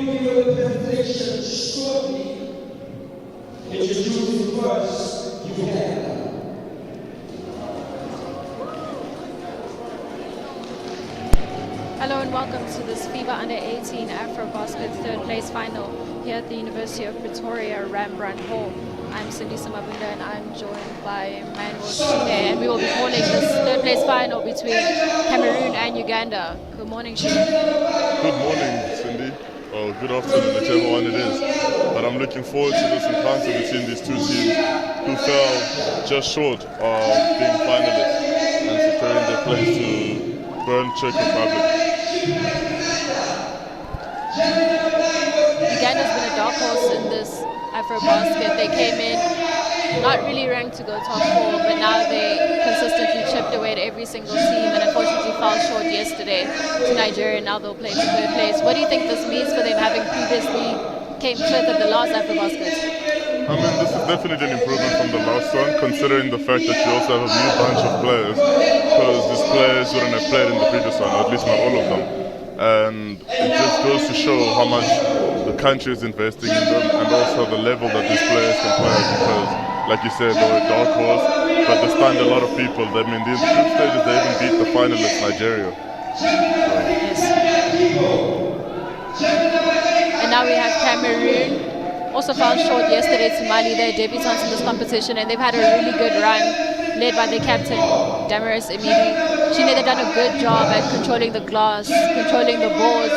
begin with the presentation, shortly introduce first Uganda. Hello and welcome to this FIBA U18 AfroBasket third place final here at the University of Pretoria, Rembrandt Hall. I'm Cindy Samabunda and I'm joined by Emmanuel Shine, and we will be calling this third place final between Cameroon and Uganda. Good morning, Shine. Good morning, Cindy. Or good afternoon, whichever one it is. But I'm looking forward to this encounter between these two teams who fell just short of being finalists and securing their place to burn Czech Republic. Uganda's been a dark horse in this AfroBasket. They came in not really ranked to go top 4, but now they consistently chipped away at every single team and unfortunately fell short yesterday to Nigeria. Now they'll play for third place. What do you think this means for them, having previously came fifth at the last AfroBasket? I mean, this is definitely an improvement from the last one, considering the fact that you also have a new bunch of players, because these players wouldn't have played in the previous one, or at least not all of them. And it just goes to show how much the country is investing in them, and also the level that these players can play at, because, like you said, they were a dark horse, but they stunned a lot of people. I mean, in the group stages, they even beat the finalists, Nigeria. Yes. And now we have Cameroon. Also fell short yesterday to Mali. They're debutants in this competition and they've had a really good run, led by their captain, Damaris Emili. Shine, they've done a good job at controlling the glass, controlling the boards.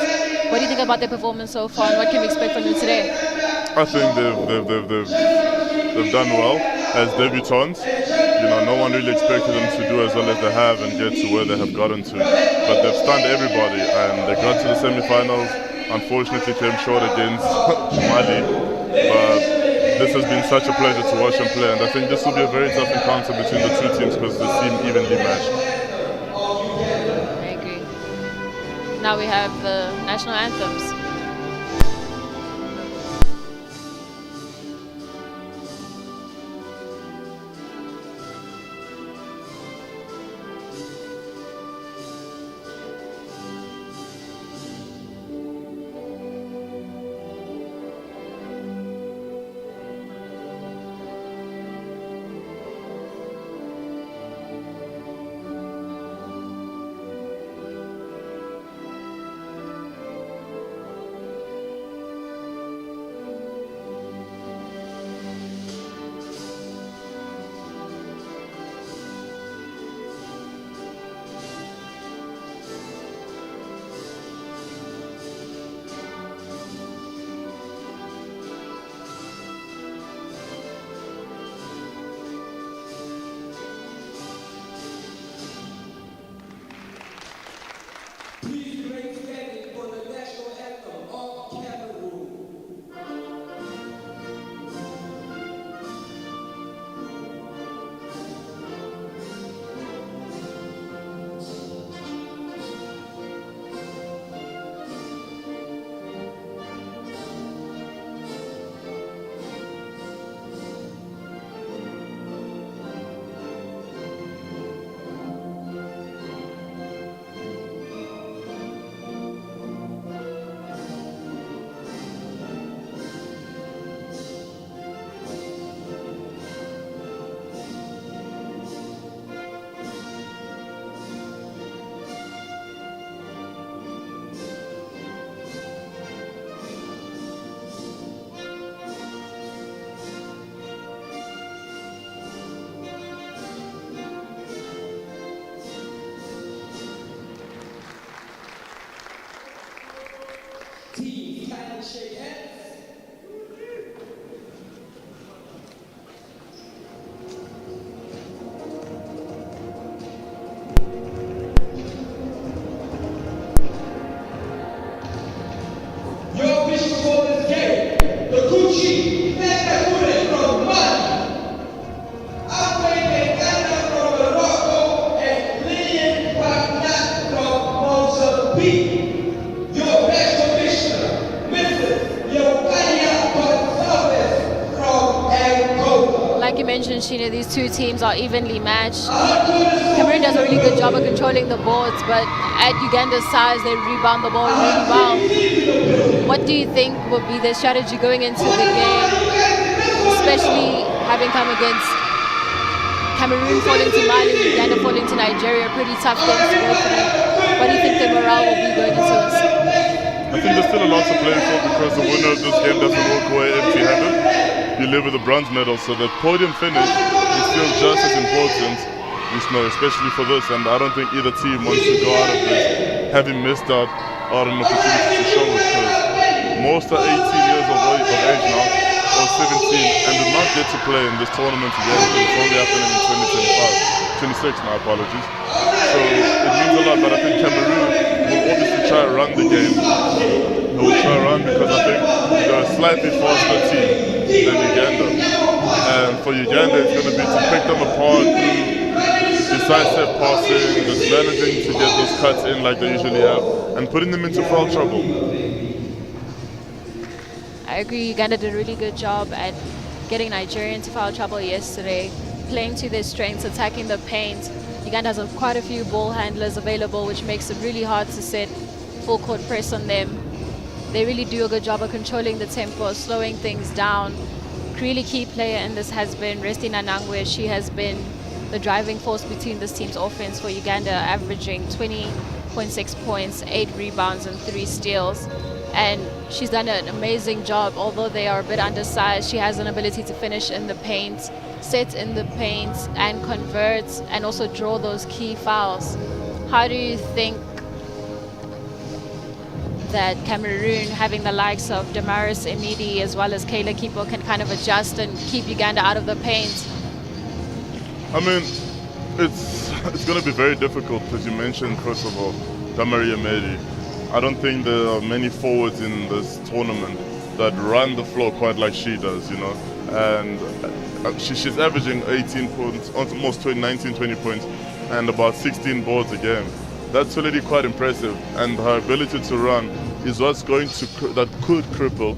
What do you think about their performance so far and what can we expect from them today? I think they've done well as debutants. You know, no one really expected them to do as well as they have and get to where they have gotten to. But they've stunned everybody and they got to the semi-finals. Unfortunately came short against Mali. But this has been such a pleasure to watch them play, and I think this will be a very tough encounter between the two teams because they seem evenly matched. I agree. Now we have the national anthems. Like you mentioned, Shine, these two teams are evenly matched. Cameroon does a really good job of controlling the boards, but at Uganda's size, they rebound the ball really well. what do you think will be their strategy going into the game, especially having come against Cameroon falling to Mali, Uganda falling to Nigeria, pretty tough games to go through. What do you think the morale will be going into this? I think there's still a lot to play for because the winner of this game doesn't walk away empty-handed. You live with a bronze medal, so the podium finish is still just as important, especially for this. And I don't think either team wants to go out of this having missed out on an opportunity to show it, because most are 18 years of age now, or 17, and did not get to play in this tournament again. It's only happening in 26, my apologies. So it means a lot, but I think Cameroon will obviously try to run the game. They will try to run because I think they're a slightly faster team than Uganda. And for Uganda, it's going to be to pick them apart through decisive passing, just managing to get those cuts in like they usually have, and putting them into foul trouble. I agree, Uganda did a really good job at getting Nigeria into foul trouble yesterday, playing to their strengths, attacking the paint. Uganda has quite a few ball handlers available, which makes it really hard to set full court press on them. They really do a good job of controlling the tempo, slowing things down. Really key player in this has been Resti Nanangwe. She has been the driving force between this team's offense for Uganda, averaging 20.6 points, 8 rebounds and 3 steals. And she's done an amazing job. Although they are a bit undersized, she has an ability to finish in the paint, set in the paint, and convert, and also draw those key fouls. How do you think that Cameroon, having the likes of Damaris Emidi as well as Kayla Kipo, can kind of adjust and keep Uganda out of the paint? I mean, it's going to be very difficult, as you mentioned, first of all, Damaris Emidi. I don't think there are many forwards in this tournament that run the floor quite like she does, and she's averaging 18 points, almost 19, 20 points, and about 16 boards a game. That's already quite impressive, and her ability to run is what's going to that could cripple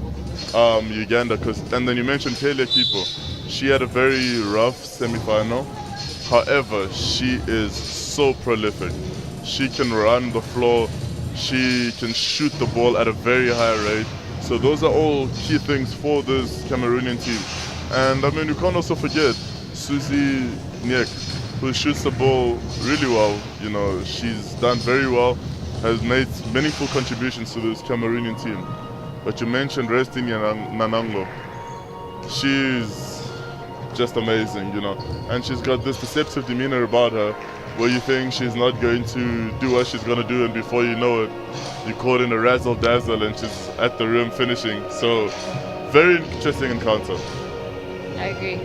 Uganda. And then you mentioned Kayla Kipo. She had a very rough semi-final. However, she is so prolific. She can run the floor. She can shoot the ball at a very high rate. So those are all key things for this Cameroonian team. And I mean, you can't also forget Susie Nyek, who shoots the ball really well. She's done very well, has made meaningful contributions to this Cameroonian team. But you mentioned Resti Nanangwe. She's just amazing, and she's got this deceptive demeanor about her, where you think she's not going to do what she's going to do, and before you know it, you're caught in a razzle-dazzle and she's at the rim finishing. So, very interesting encounter. I agree.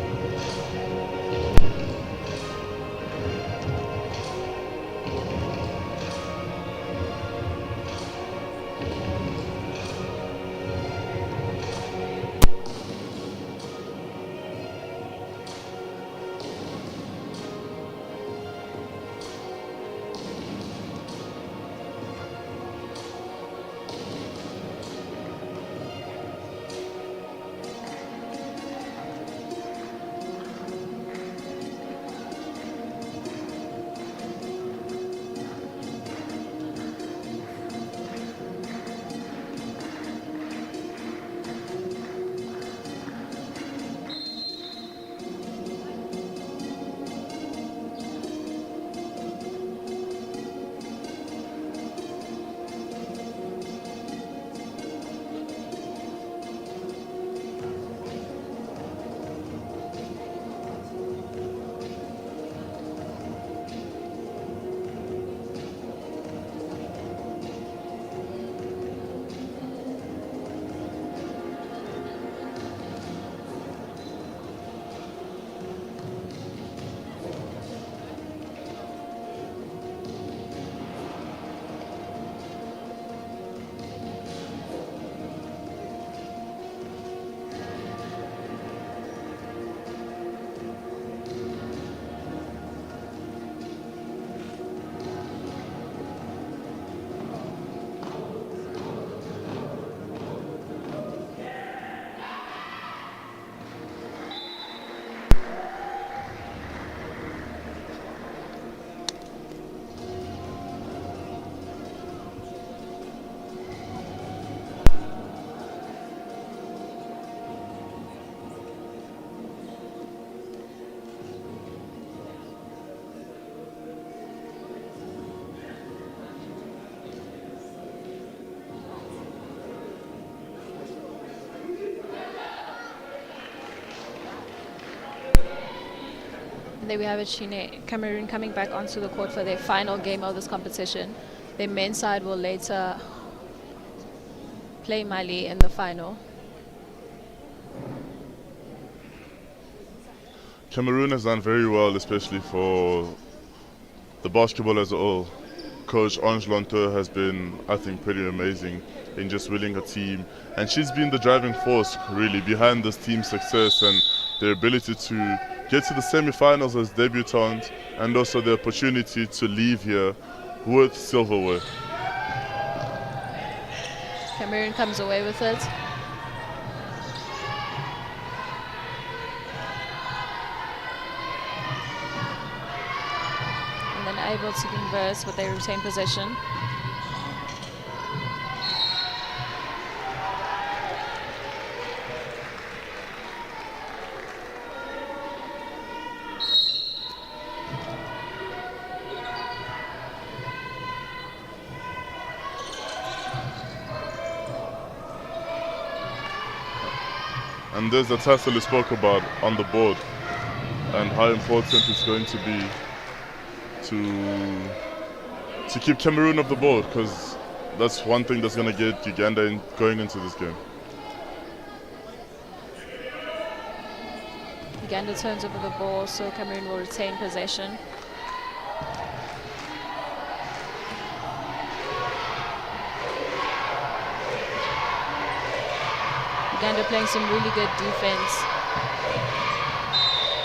And there we have it, Shine. Cameroon coming back onto the court for their final game of this competition. Their men's side will later play Mali in the final. Cameroon has done very well, especially for the basketball as a whole. Coach Ange Lonto has been, I think, pretty amazing in just willing her team. And she's been the driving force, really, behind this team's success and their ability to get to the semi-finals as debutantes and also the opportunity to leave here with silverware. Cameroon comes away with it. And then able to converse with their retained possession. And there's the tassel you spoke about on the board and how important it's going to be to keep Cameroon off the board, because that's one thing that's going to get Uganda going into this game. Uganda turns over the ball, so Cameroon will retain possession. Uganda playing some really good defense.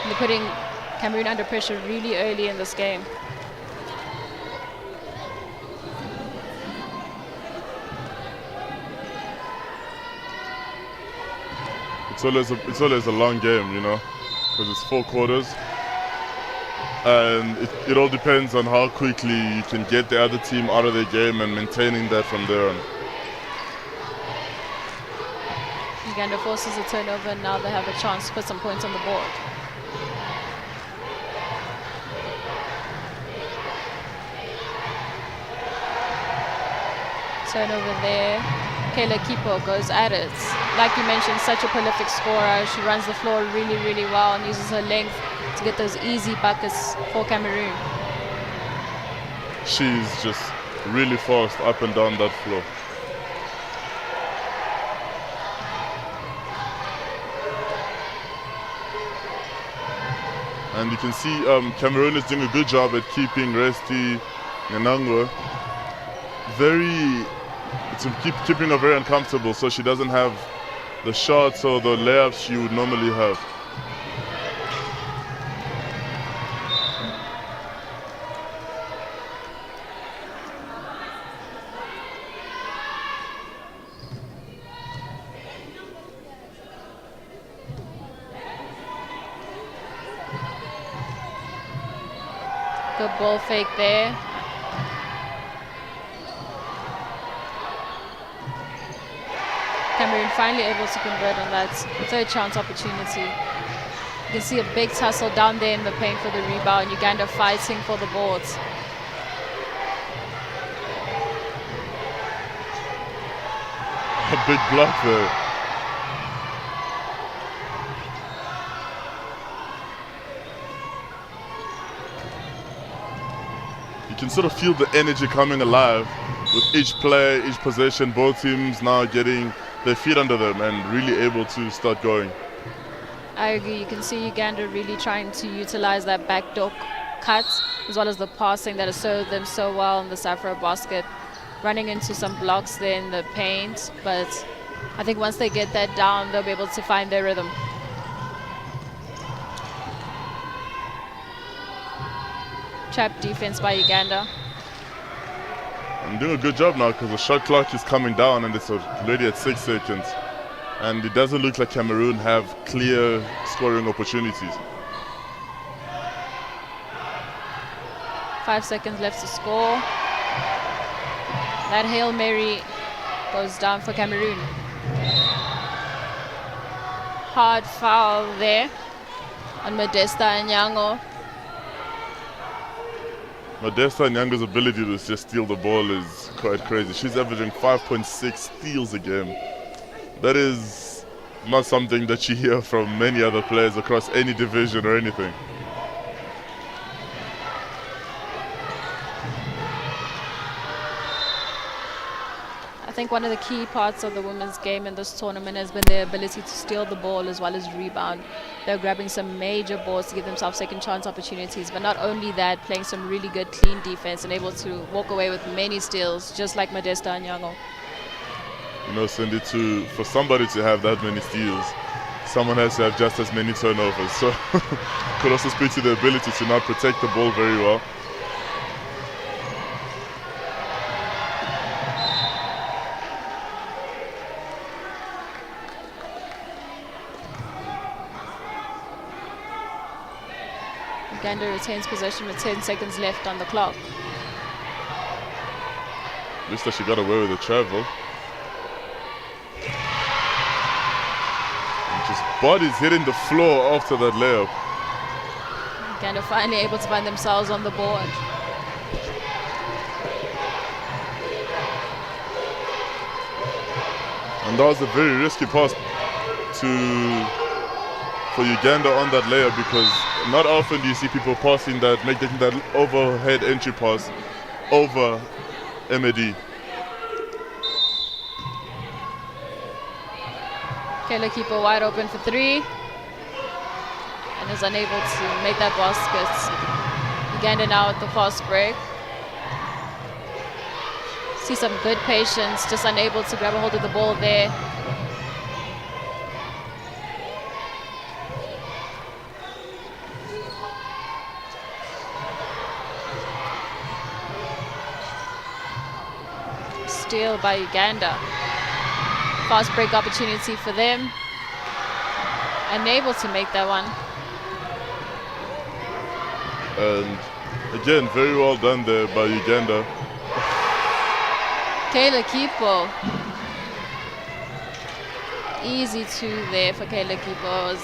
And they're putting Cameroon under pressure really early in this game. It's always a long game, you know, because it's 4 quarters. And it all depends on how quickly you can get the other team out of their game and maintaining that from there on. Uganda forces a turnover, and now they have a chance to put some points on the board. Turnover there. Kayla Kipo goes at it. Like you mentioned, such a prolific scorer. She runs the floor really, really well and uses her length to get those easy buckets for Cameroon. She's just really fast up and down that floor. And you can see Cameroon is doing a good job at keeping Resti Nyanangwe keeping her very uncomfortable, so she doesn't have the shots or the layups she would normally have. Good ball fake there. Cameroon finally able to convert on that third chance opportunity. You can see a big tussle down there in the paint for the rebound. Uganda fighting for the boards. A big block there. You can sort of feel the energy coming alive with each play, each possession, both teams now getting their feet under them and really able to start going. I agree. You can see Uganda really trying to utilize that backdoor cut as well as the passing that has served them so well in this AfroBasket. Running into some blocks there in the paint, but I think once they get that down, they'll be able to find their rhythm. Trap defense by Uganda. I'm doing a good job now because the shot clock is coming down and it's already at 6 seconds. And it doesn't look like Cameroon have clear scoring opportunities. 5 seconds left to score. That Hail Mary goes down for Cameroon. Hard foul there on Modesta Nyango. Modesta Nyango's ability to just steal the ball is quite crazy. She's averaging 5.6 steals a game. That is not something that you hear from many other players across any division or anything. think one of the key parts of the women's game in this tournament has been their ability to steal the ball as well as rebound. They're grabbing some major balls to give themselves second chance opportunities, but not only that, playing some really good clean defense and able to walk away with many steals, just like Modesta Anyango. You know, Cindy, for somebody to have that many steals, someone has to have just as many turnovers. So could also speak to the ability to not protect the ball very well. Uganda retains possession with 10 seconds left on the clock. At least that she got away with the travel. And just bodies hitting the floor after that layup. Uganda finally able to find themselves on the board. And that was a very risky pass for Uganda on that layup, because not often do you see people passing that, making that overhead entry pass over MAD. Kayla Keeper wide open for three and is unable to make that basket. Uganda now at the fast break. See some good patience, just unable to grab a hold of the ball there. Steal by Uganda. Fast break opportunity for them. Unable to make that one. And again, very well done there by Uganda. Kayla Kipo. Easy two there for Kayla Kipo.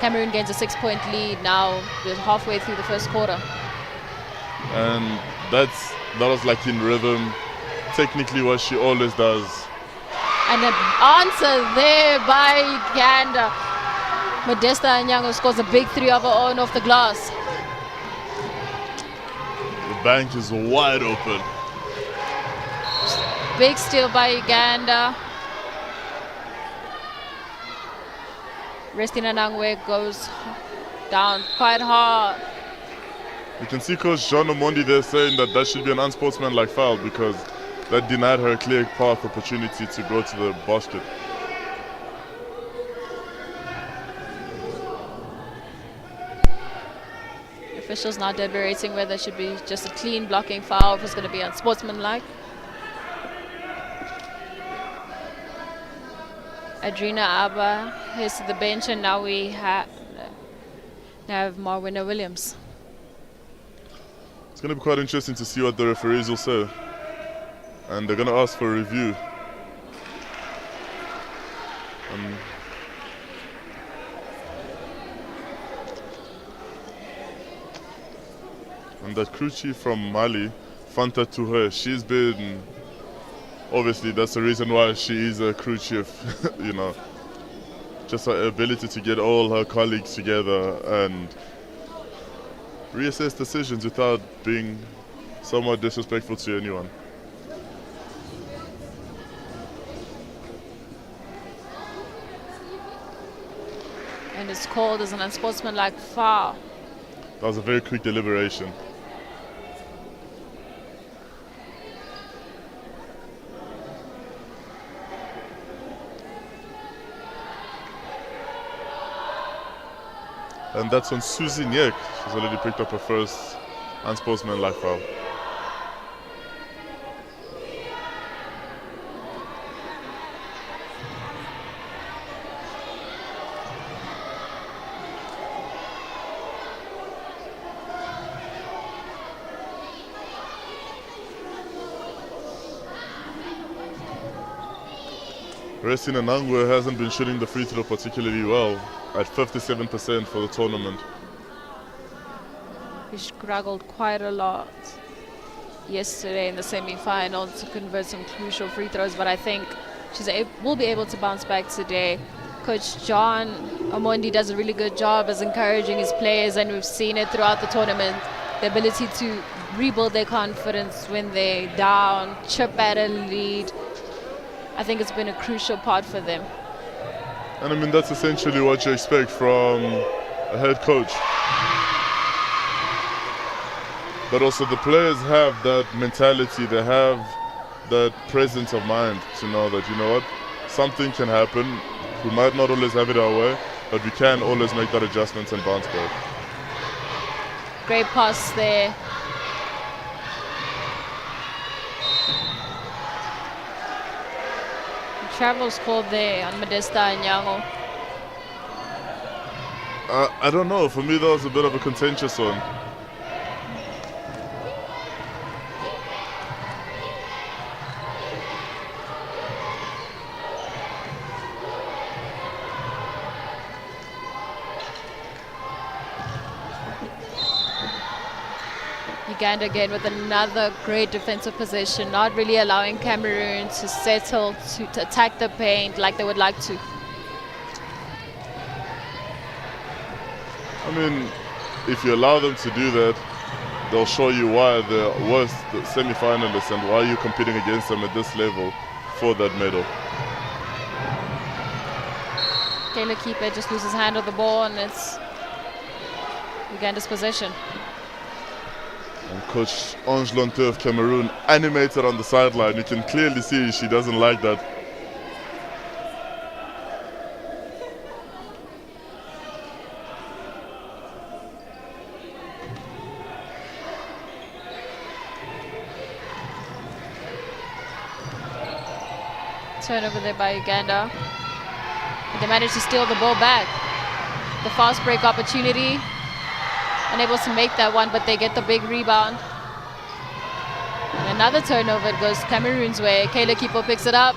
Cameroon gains a 6-point lead now. We're halfway through the first quarter. And that was like in rhythm. Technically what she always does. And an answer there by Uganda. Modesta Anyango scores a big three of her own off the glass. The bank is wide open. Big steal by Uganda. Restina Nangwe goes down quite hard. You can see Coach John Omondi there saying that should be an unsportsmanlike foul, because that denied her a clear path opportunity to go to the basket. Officials now deliberating whether it should be just a clean blocking foul, if it's going to be unsportsmanlike. Adrina Abba heads to the bench, and now we have Marwina Williams. It's going to be quite interesting to see what the referees will say. And they're going to ask for a review. And that crew chief from Mali, Fanta Touré, she's been, obviously that's the reason why she is a crew chief, you know. Just her ability to get all her colleagues together and reassess decisions without being somewhat disrespectful to anyone. And it's called as an unsportsmanlike foul. That was a very quick deliberation. And that's on Susie Nyek. She's already picked up her first unsportsmanlike foul. Restina Nangwe hasn't been shooting the free throw particularly well, at 57% for the tournament. He struggled quite a lot yesterday in the semi-final to convert some crucial free throws, but I think will be able to bounce back today. Coach John Omondi does a really good job as encouraging his players, and we've seen it throughout the tournament, the ability to rebuild their confidence when they're down, chip at a lead, I think it's been a crucial part for them. And I mean, that's essentially what you expect from a head coach. But also the players have that mentality, they have that presence of mind to know that, you know what, something can happen. We might not always have it our way, but we can always make that adjustment and bounce back. Great pass there. Travel's called there on Modesta and Nyango. I don't know, for me that was a bit of a contentious one. Uganda again with another great defensive position, not really allowing Cameroon to settle, to attack the paint like they would like to. I mean, if you allow them to do that, they'll show you why they're worst semi-finalists and why you're competing against them at this level for that medal. Kayla Keeper just loses hand of the ball and it's Uganda's possession. And Coach Ange Lonte of Cameroon animated on the sideline. You can clearly see she doesn't like that. Turnover there by Uganda. They managed to steal the ball back. The fast break opportunity. Unable to make that one, but they get the big rebound. And another turnover, it goes Cameroon's way. Kayla Kipo picks it up.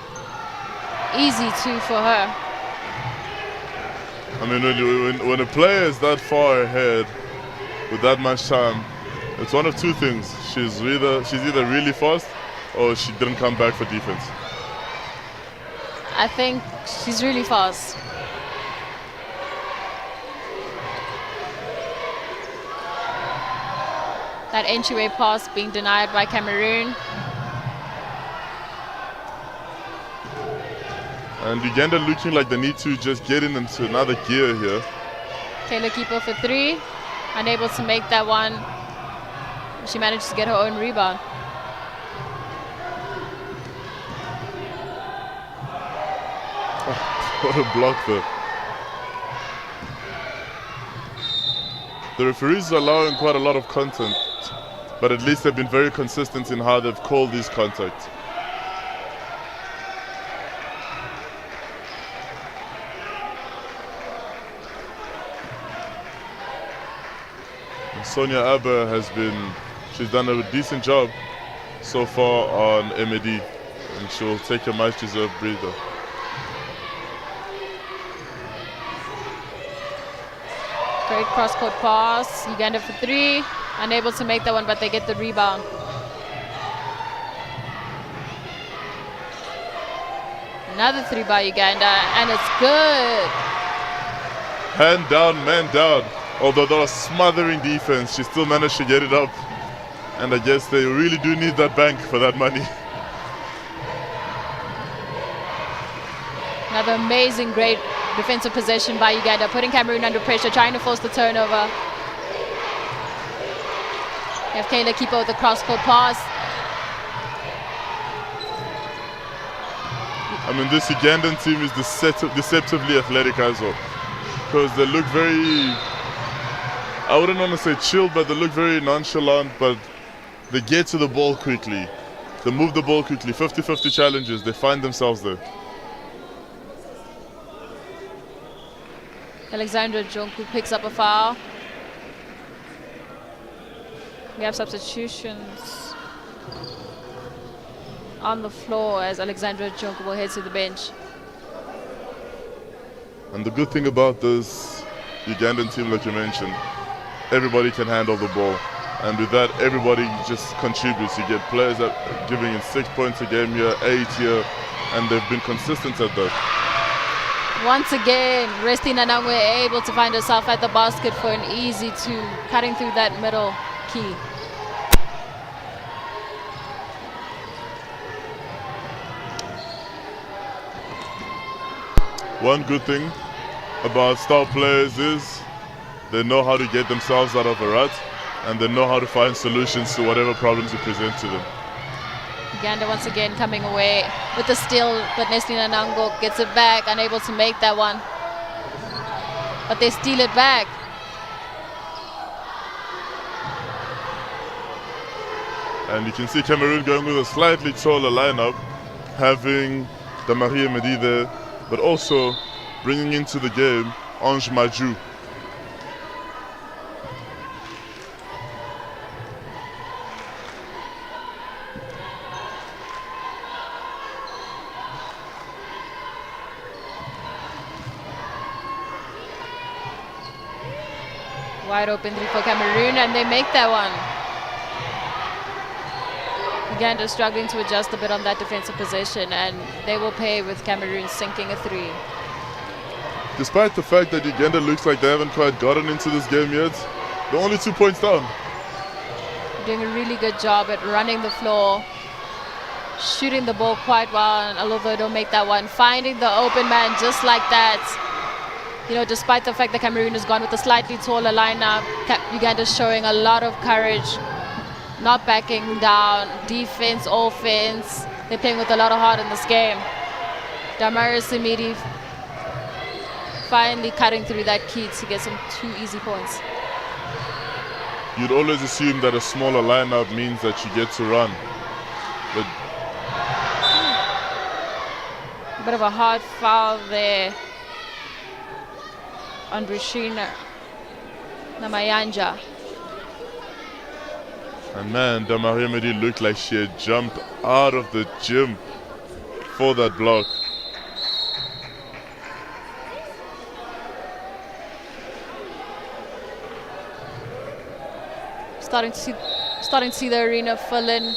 Easy two for her. I mean, when a player is that far ahead with that much time, it's one of two things. She's either really fast or she didn't come back for defense. I think she's really fast. That entryway pass being denied by Cameroon. And Uganda looking like they need to just get into another gear here. Kayla Kipo for three. Unable to make that one. She managed to get her own rebound. Oh, what a block there. The referees are allowing quite a lot of content, but at least they've been very consistent in how they've called these contacts. And Sonia Aber she's done a decent job so far on MED, and she'll take a much deserved breather. Great cross-court pass. Uganda for three. Unable to make that one, but they get the rebound. Another three by Uganda, and it's good. Hand down, man down. Although they were smothering defense, she still managed to get it up. And I guess they really do need that bank for that money. Another amazing, great defensive possession by Uganda, putting Cameroon under pressure, trying to force the turnover. You have Kayla Kipo with the cross-court pass. I mean, this Ugandan team is deceptively athletic as well. Because they look very, I wouldn't want to say chill, but they look very nonchalant, but they get to the ball quickly. They move the ball quickly. 50-50 challenges, they find themselves there. Alexandra Jonku picks up a foul. We have substitutions on the floor as Alexandra Jonku will head to the bench. And the good thing about this Ugandan team, like you mentioned, everybody can handle the ball. And with that, everybody just contributes. You get players that are giving in 6 points a game here, 8 here, and they've been consistent at that. Once again, Restina Nangwe able to find herself at the basket for an easy two, cutting through that middle key. one good thing about star players is they know how to get themselves out of a rut, and they know how to find solutions to whatever problems you present to them. Uganda once again coming away with the steal, but Nestle Nanango gets it back, unable to make that one. But they steal it back. And you can see Cameroon going with a slightly taller lineup, having Damarie Medi there, but also bringing into the game Ange Maju. Wide open three for Cameroon, and they make that one. Uganda struggling to adjust a bit on that defensive possession, and they will pay with Cameroon sinking a three. Despite the fact that Uganda looks like they haven't quite gotten into this game yet, they're only 2 points down. Doing a really good job at running the floor, shooting the ball quite well, and although they don't make that one, finding the open man just like that. You know, despite the fact that Cameroon has gone with a slightly taller lineup, Uganda's showing a lot of courage, not backing down, defense, offense. They're playing with a lot of heart in this game. Damaris Simidi finally cutting through that key to get some 2 easy points. You'd always assume that a smaller lineup means that you get to run. But a bit of a hard foul there on Brishina Namayanja. and man, Damarie Medi looked like she had jumped out of the gym for that block. Starting to see the arena fill in.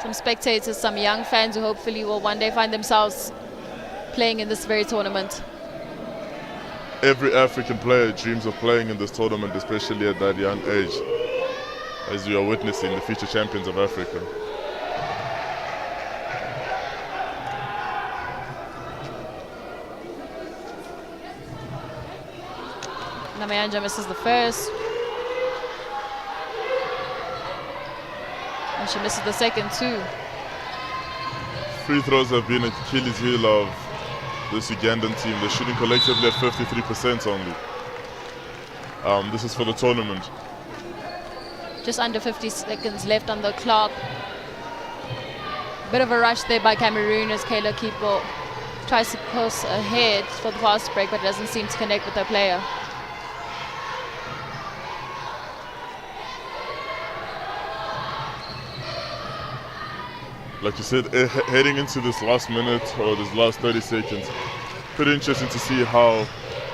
Some spectators, some young fans who hopefully will one day find themselves playing in this very tournament. Every African player dreams of playing in this tournament, especially at that young age, as we are witnessing the future champions of Africa. Namayanja misses the first. And she misses the second too. Free throws have been Achilles heel of this Ugandan team. They're shooting collectively at 53% only. This is for the tournament. Just under 50 seconds left on the clock. Bit of a rush there by Cameroon as Kayla Kipo tries to push ahead for the fast break, but doesn't seem to connect with her player. Like you said, heading into this last minute or this last 30 seconds, pretty interesting to see how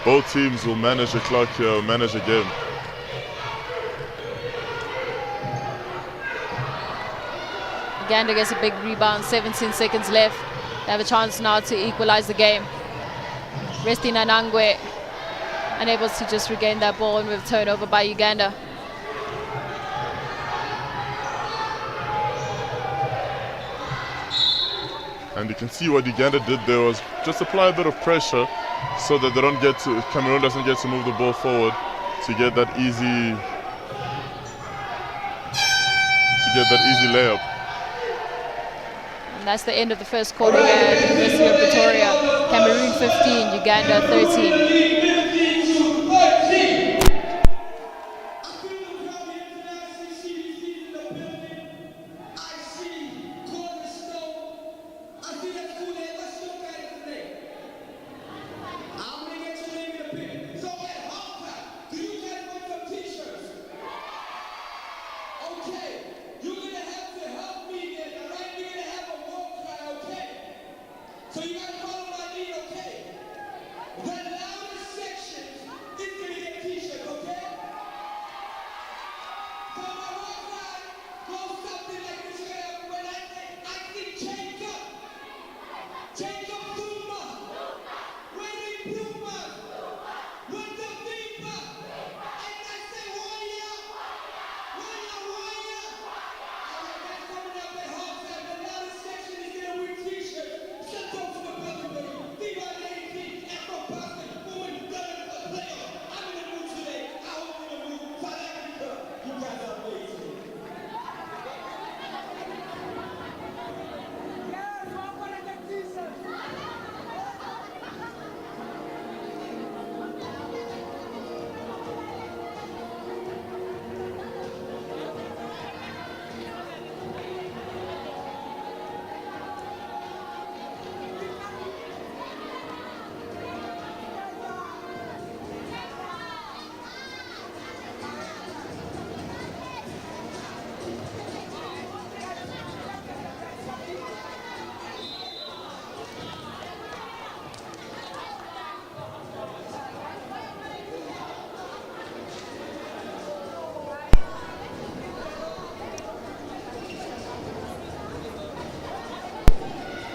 both teams will manage the clock here, or manage the game. Uganda gets a big rebound, 17 seconds left. They have a chance now to equalize the game. Resti Nanangwe unable to just regain that ball, and with turnover by Uganda. And you can see what Uganda did there was just apply a bit of pressure so that they don't get to, Cameroon doesn't get to move the ball forward to get that easy layup. And that's the end of the first quarter here at the University of Pretoria. Cameroon 15, Uganda 13.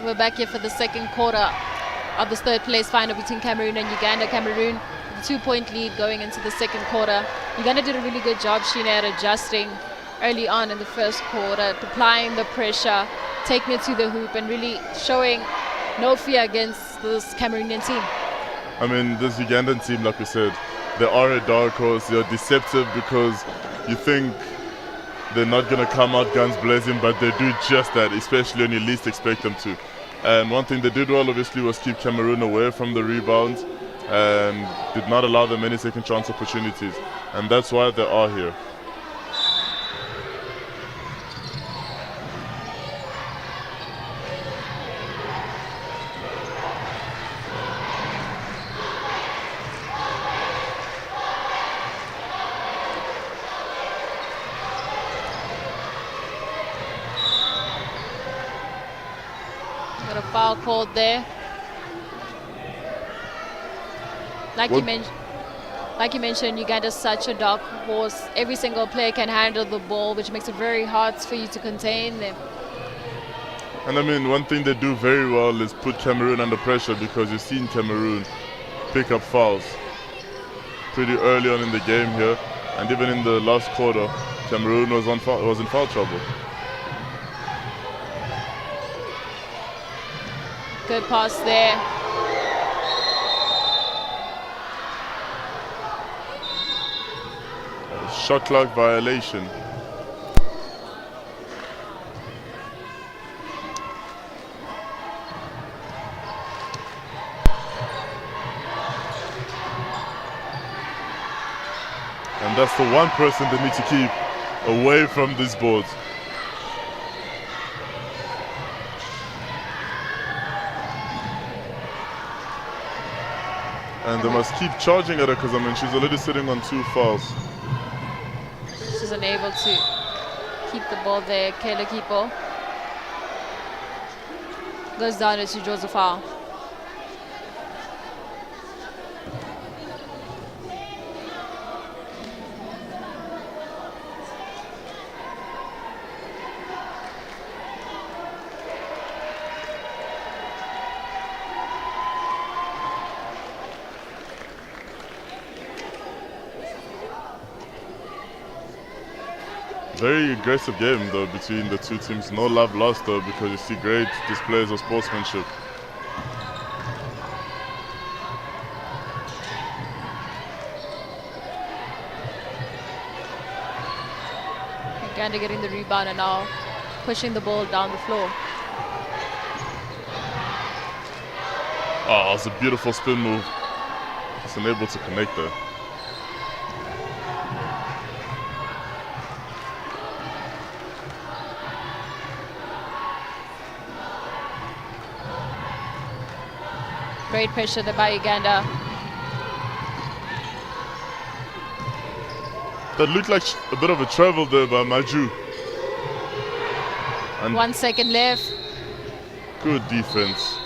We're back here for the second quarter of this third place final between Cameroon and Uganda. Cameroon with a 2-point lead going into the second quarter. Uganda did a really good job, Sheena, at adjusting early on in the first quarter, applying the pressure, taking it to the hoop, and really showing no fear against this Cameroonian team. I mean, this Ugandan team, like we said, they are a dark horse. They're deceptive because you think they're not going to come out guns blazing, but they do just that, especially when you least expect them to. And one thing they did well, obviously, was keep Cameroon away from the rebounds and did not allow them any second chance opportunities. And that's why they are here. Got a foul called there. Like you mentioned, Uganda's such a dark horse. Every single player can handle the ball, which makes it very hard for you to contain them. And I mean, one thing they do very well is put Cameroon under pressure, because you've seen Cameroon pick up fouls pretty early on in the game here. And even in the last quarter, Cameroon was in foul trouble. Good pass there. Shot clock violation. And that's the one person they need to keep away from these boards. And they must keep charging at her, because I mean, she's already sitting on 2 fouls. She's unable to keep the ball there. Kayla Kipo goes down as she draws a foul. Very aggressive game though between the two teams. No love lost though, because you see great displays of sportsmanship. Uganda getting the rebound and now pushing the ball down the floor. Oh, it's a beautiful spin move. Just unable to connect there. Great pressure there by Uganda. That looked like a bit of a travel there by Maju. And 1 second left. good defense.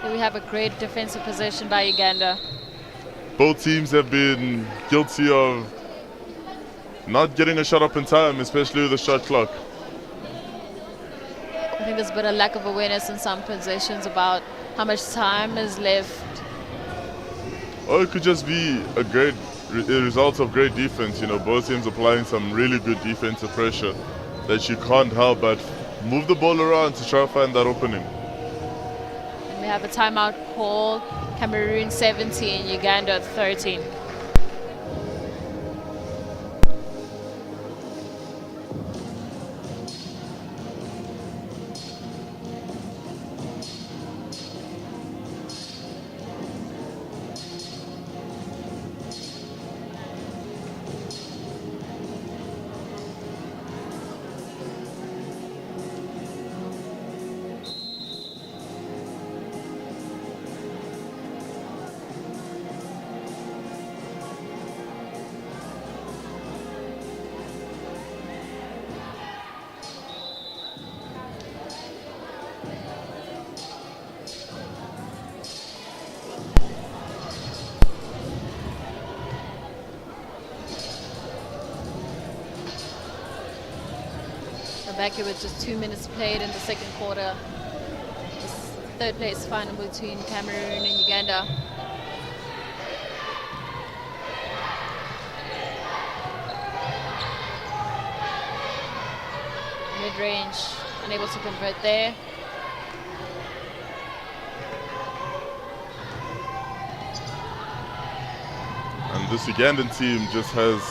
Here we have a great defensive possession by Uganda. Both teams have been guilty of not getting a shot up in time, especially with the shot clock. I think there's been a lack of awareness in some possessions about how much time is left. Or it could just be a result of great defense. You know, both teams applying some really good defensive pressure that you can't help but move the ball around to try to find that opening. And we have a timeout call. Cameroon 17, Uganda 13. Back here with just 2 minutes played in the second quarter. third place final between Cameroon and Uganda. Mid-range, unable to convert there. And this Ugandan team just has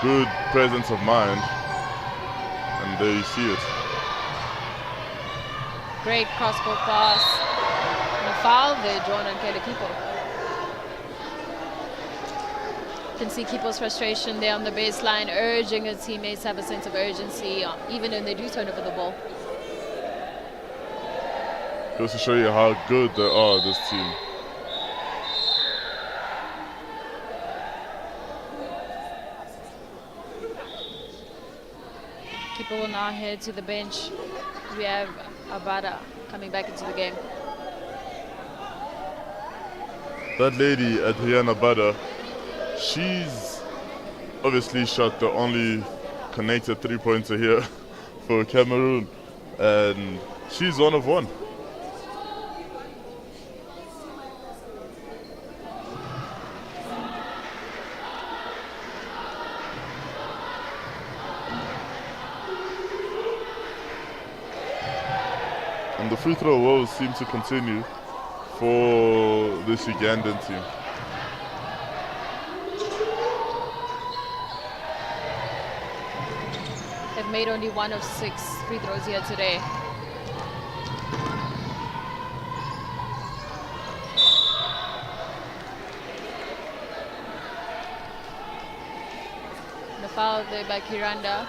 good presence of mind. And there you see it. Great cross-court pass. And a foul there drawn on Kele Kipo. You can see Kipo's frustration there on the baseline, urging his teammates to have a sense of urgency, even when they do turn over the ball. Goes to show you how good they are, this team. Kipo will now head to the bench. We have Abada coming back into the game. That lady, Adriana Bada, she's obviously shot the only connected three-pointer here for Cameroon, and she's one of one. And the free throw woes seem to continue for this Ugandan team. They've made only 1 of 6 free throws here today. The foul there by Kiranda.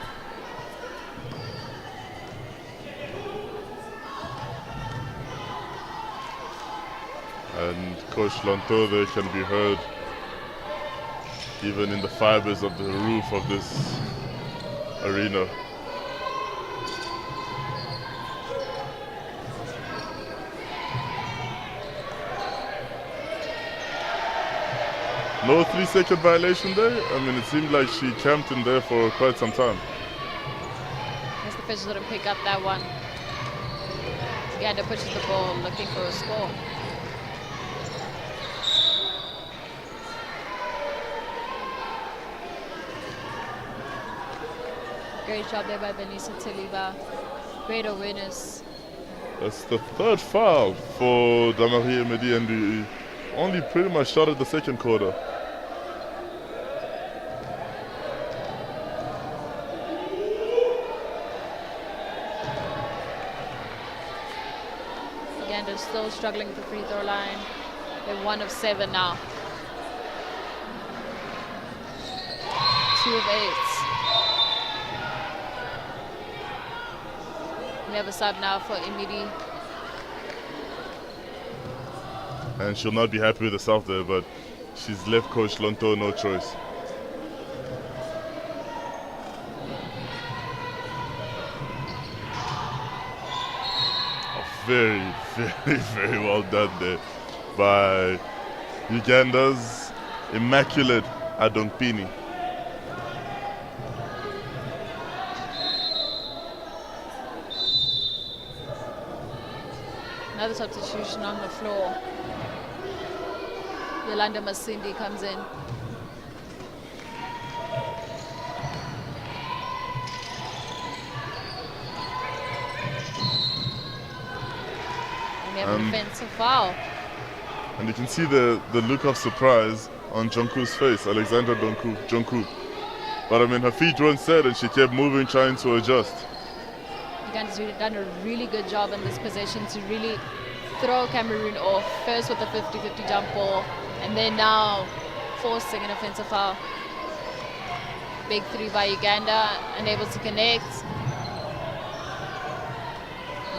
And Coach Lonto there can be heard even in the fibers of the roof of this arena. No 3-second violation there? I mean, it seemed like she camped in there for quite some time. Guess the officials didn't pick up that one. Uganda pushes the ball, looking for a score. Great job there by Benisa Taliba. Great awareness. That's the third foul for Damari Emedi, and he only pretty much started the second quarter. Uganda still struggling with the free throw line. They're 1 of 7 now. 2 of 8. We have a sub now for Emidi. And she'll not be happy with herself there, but she's left Coach Lonto no choice. Very, very, very well done there by Uganda's immaculate Adonkpini. Another substitution on the floor. Yolanda Masindi comes in. And we have an offensive foul. And you can see the look of surprise on Jonku's face, Alexandra Jonku. But I mean, her feet weren't set and she kept moving, trying to adjust. Uganda's really done a really good job in this possession to really throw Cameroon off, first with the 50-50 jump ball, and then now forcing an offensive foul. Big 3 by Uganda, unable to connect.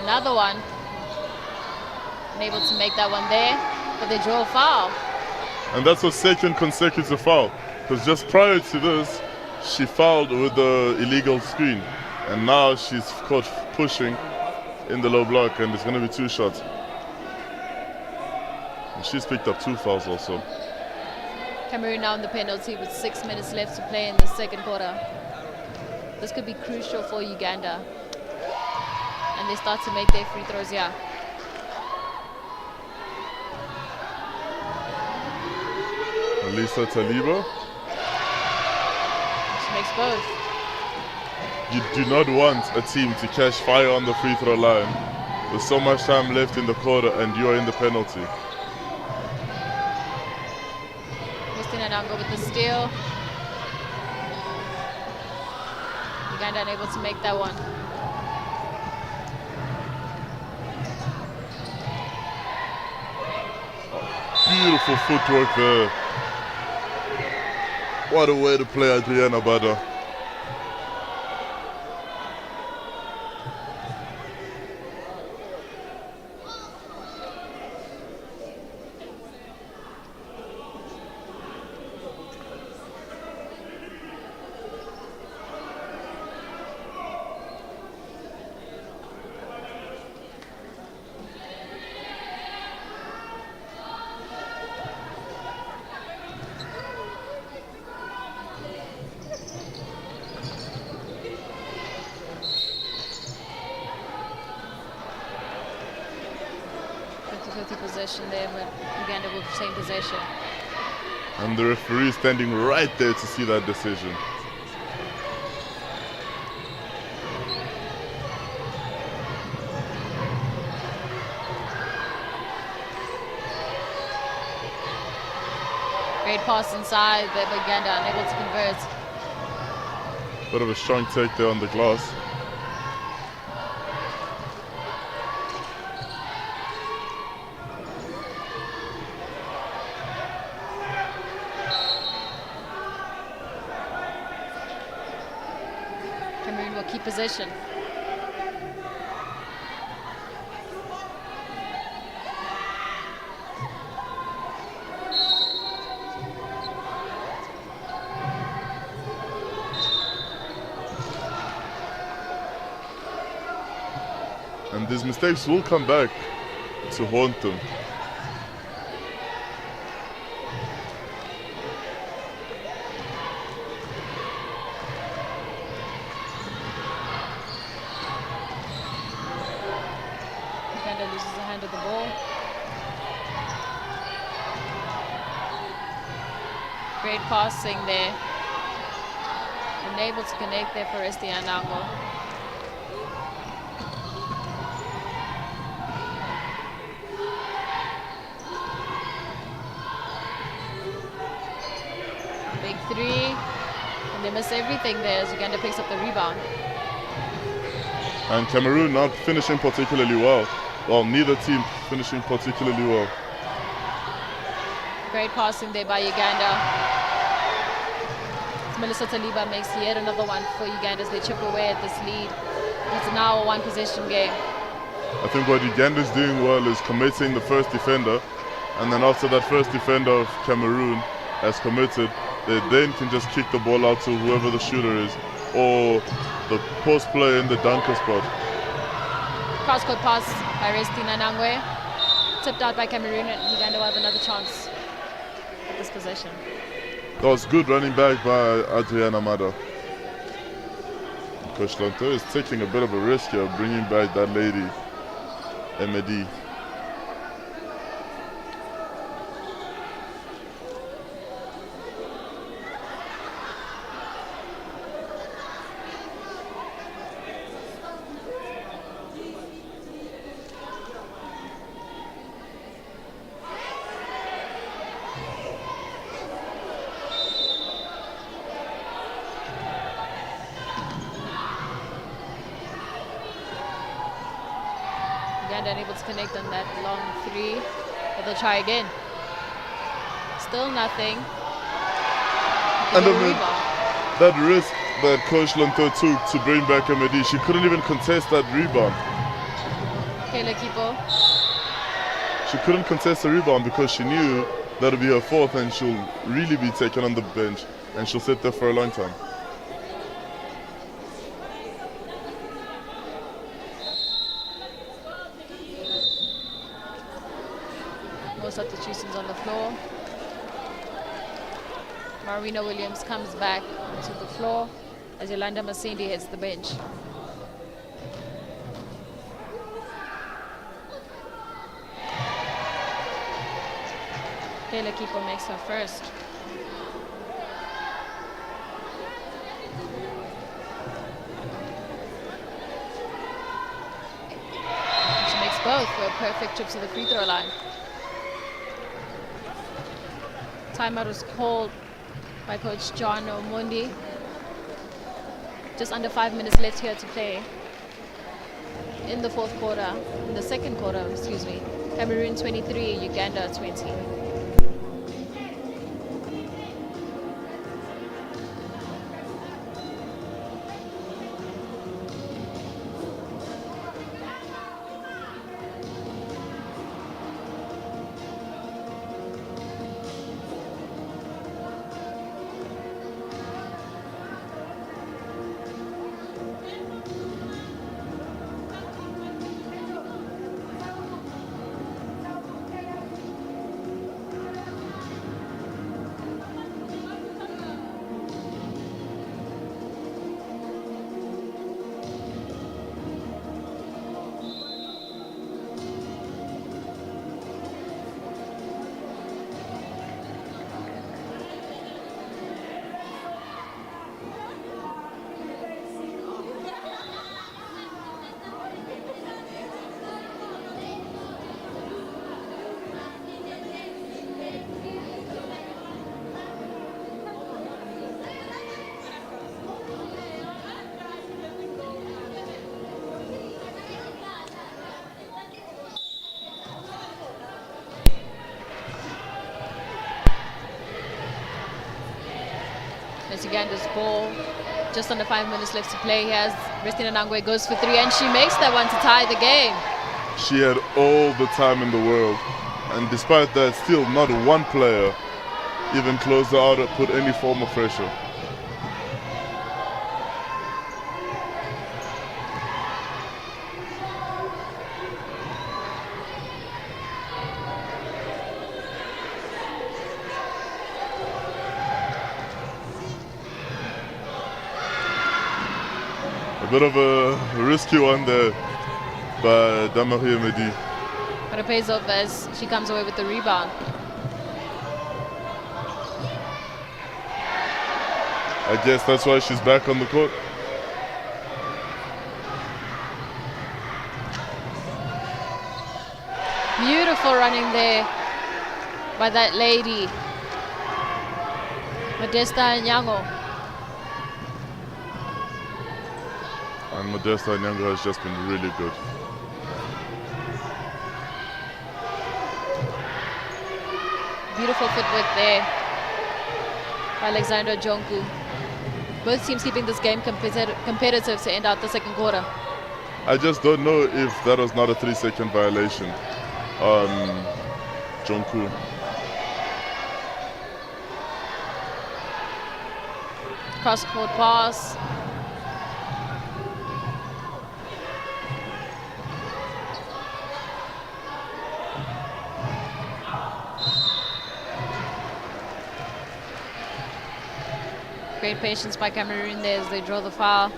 Another one. Unable to make that one there, but they draw a foul. And that's her second consecutive foul, because just prior to this, she fouled with the illegal screen. And now she's caught pushing in the low block, and it's going to be 2 shots. And she's picked up 2 fouls also. Cameroon now in the penalty with 6 minutes left to play in the second quarter. This could be crucial for Uganda. And they start to make their free throws here. Melissa Taliba. She makes both. You do not want a team to catch fire on the free throw line with so much time left in the quarter and you're in the penalty. Christina Nango with the steal. Uganda unable to make that one. Beautiful footwork there. What a way to play Adriana Bada. Possession there, but Uganda will retain possession. And the referee standing right there to see that decision. Great pass inside there, but Uganda unable to convert. Bit of a strong take there on the glass. Cameroon will keep possession. And these mistakes will come back to haunt them. Uganda loses the hand of the ball. Great passing there. Unable to connect there for Esti Anango. Big three, and they miss everything there as Uganda picks up the rebound. And Cameroon not finishing particularly well. Well, neither team finishing particularly well. Great passing there by Uganda. Melissa Taliba makes yet another one for Uganda as they chip away at this lead. It's now a one-possession game. I think what Uganda's doing well is committing the first defender, and then after that first defender of Cameroon has committed, they then can just kick the ball out to whoever the shooter is, or the post player in the dunker spot. Cross-court pass by Restina Nangwe. Tipped out by Cameroon, and Uganda will have another chance at this possession. That was good running back by Adriana Mada. Coach Lanto is taking a bit of a risk here, bringing back that lady, Emedi. Uganda unable to connect on that long three, but they'll try again. Still nothing. And I mean, that risk that Coach Lanto took to bring back Emedi, she couldn't even contest that rebound. Kayla Kipo. She couldn't contest the rebound because she knew that'll be her fourth and she'll really be taken on the bench and she'll sit there for a long time. More substitutions on the floor. Marina Williams comes back onto the floor as Yolanda Masindi hits the bench. Kayla Kipo makes her first. both were perfect trips to the free throw line. Timeout was called by Coach John Omondi. Just under 5 minutes left here to play in the second quarter, excuse me. Cameroon 23, Uganda 20. It's Uganda's ball. Just under 5 minutes left to play. Here's Ristina Nangwe goes for three, and she makes that one to tie the game. She had all the time in the world, and despite that, still not one player even closed her out or put any form of pressure. Bit of a risky one there by Damarie Mehdi. But it pays off as she comes away with the rebound. I guess that's why she's back on the court. Beautiful running there by that lady, Modesta Nyango. And Modesta Nyango has just been really good. Beautiful footwork there by Alexandra Jonku. Both teams keeping this game competitive to end out the second quarter. I just don't know if that was not a 3-second violation on Jonku. Cross-court pass. Great patience by Cameroon there as they draw the foul.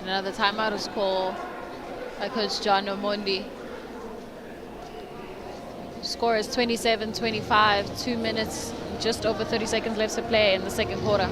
Another timeout is called by Coach John Omondi. Score is 27-25, 2 minutes, just over 30 seconds left to play in the second quarter.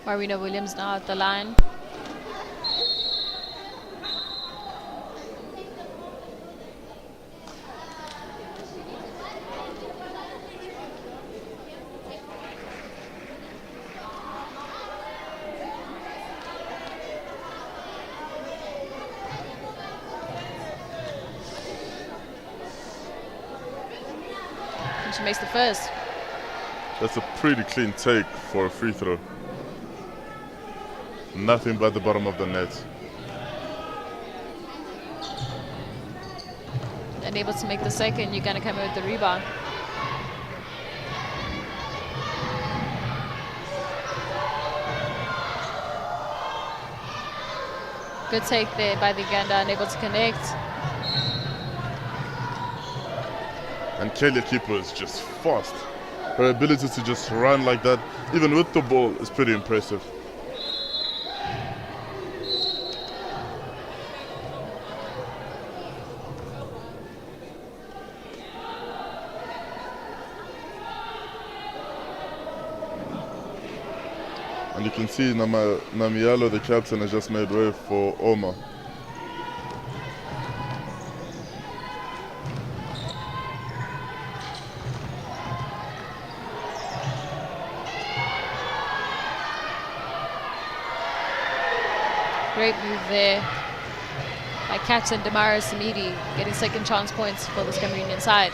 Marina Williams now at the line. And she makes the first. That's a pretty clean take for a free throw. Nothing but the bottom of the net. Unable to make the second, Uganda come in with the rebound. Good take there by the Uganda, unable to connect. And Kelly Keeper is just fast. Her ability to just run like that, even with the ball, is pretty impressive. And you can see Namialo, the captain, has just made way for Omar. Great move there by captain Damaris Samidi, getting second chance points for this Cameroonian side.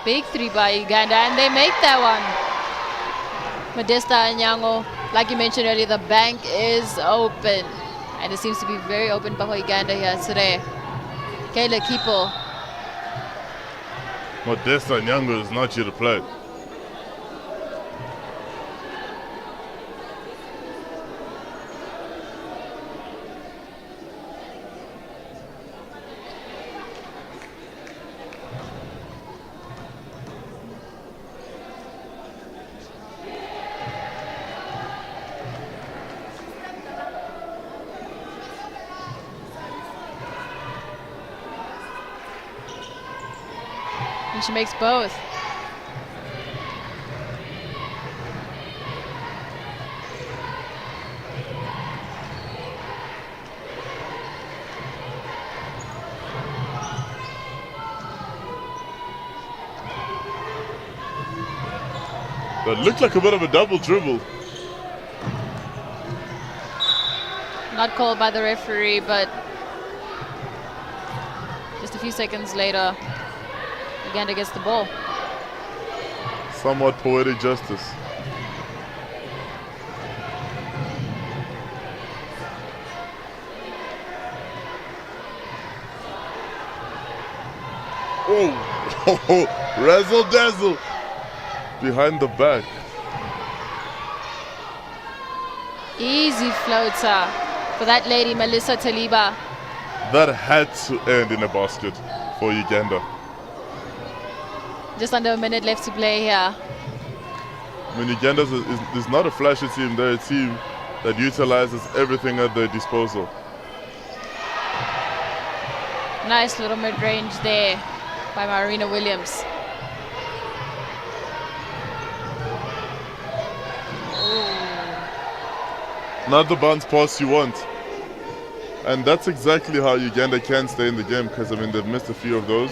Big three by Uganda, and they make that one. Modesta Anyango, like you mentioned earlier, the bank is open, and it seems to be very open for Uganda here today. Kayla Kipo. Modesta Anyango is not here to play. And she makes both. That looked like a bit of a double dribble. Not called by the referee, but just a few seconds later, Uganda gets the ball. Somewhat poetic justice. Oh, razzle dazzle behind the back. Easy floater for that lady, Melissa Taliba. That had to end in a basket for Uganda. Just under a minute left to play here. I mean, Uganda is not a flashy team. They're a team that utilizes everything at their disposal. Nice little mid-range there by Marina Williams. Not the bounce pass you want. And that's exactly how Uganda can stay in the game, because, I mean, they've missed a few of those.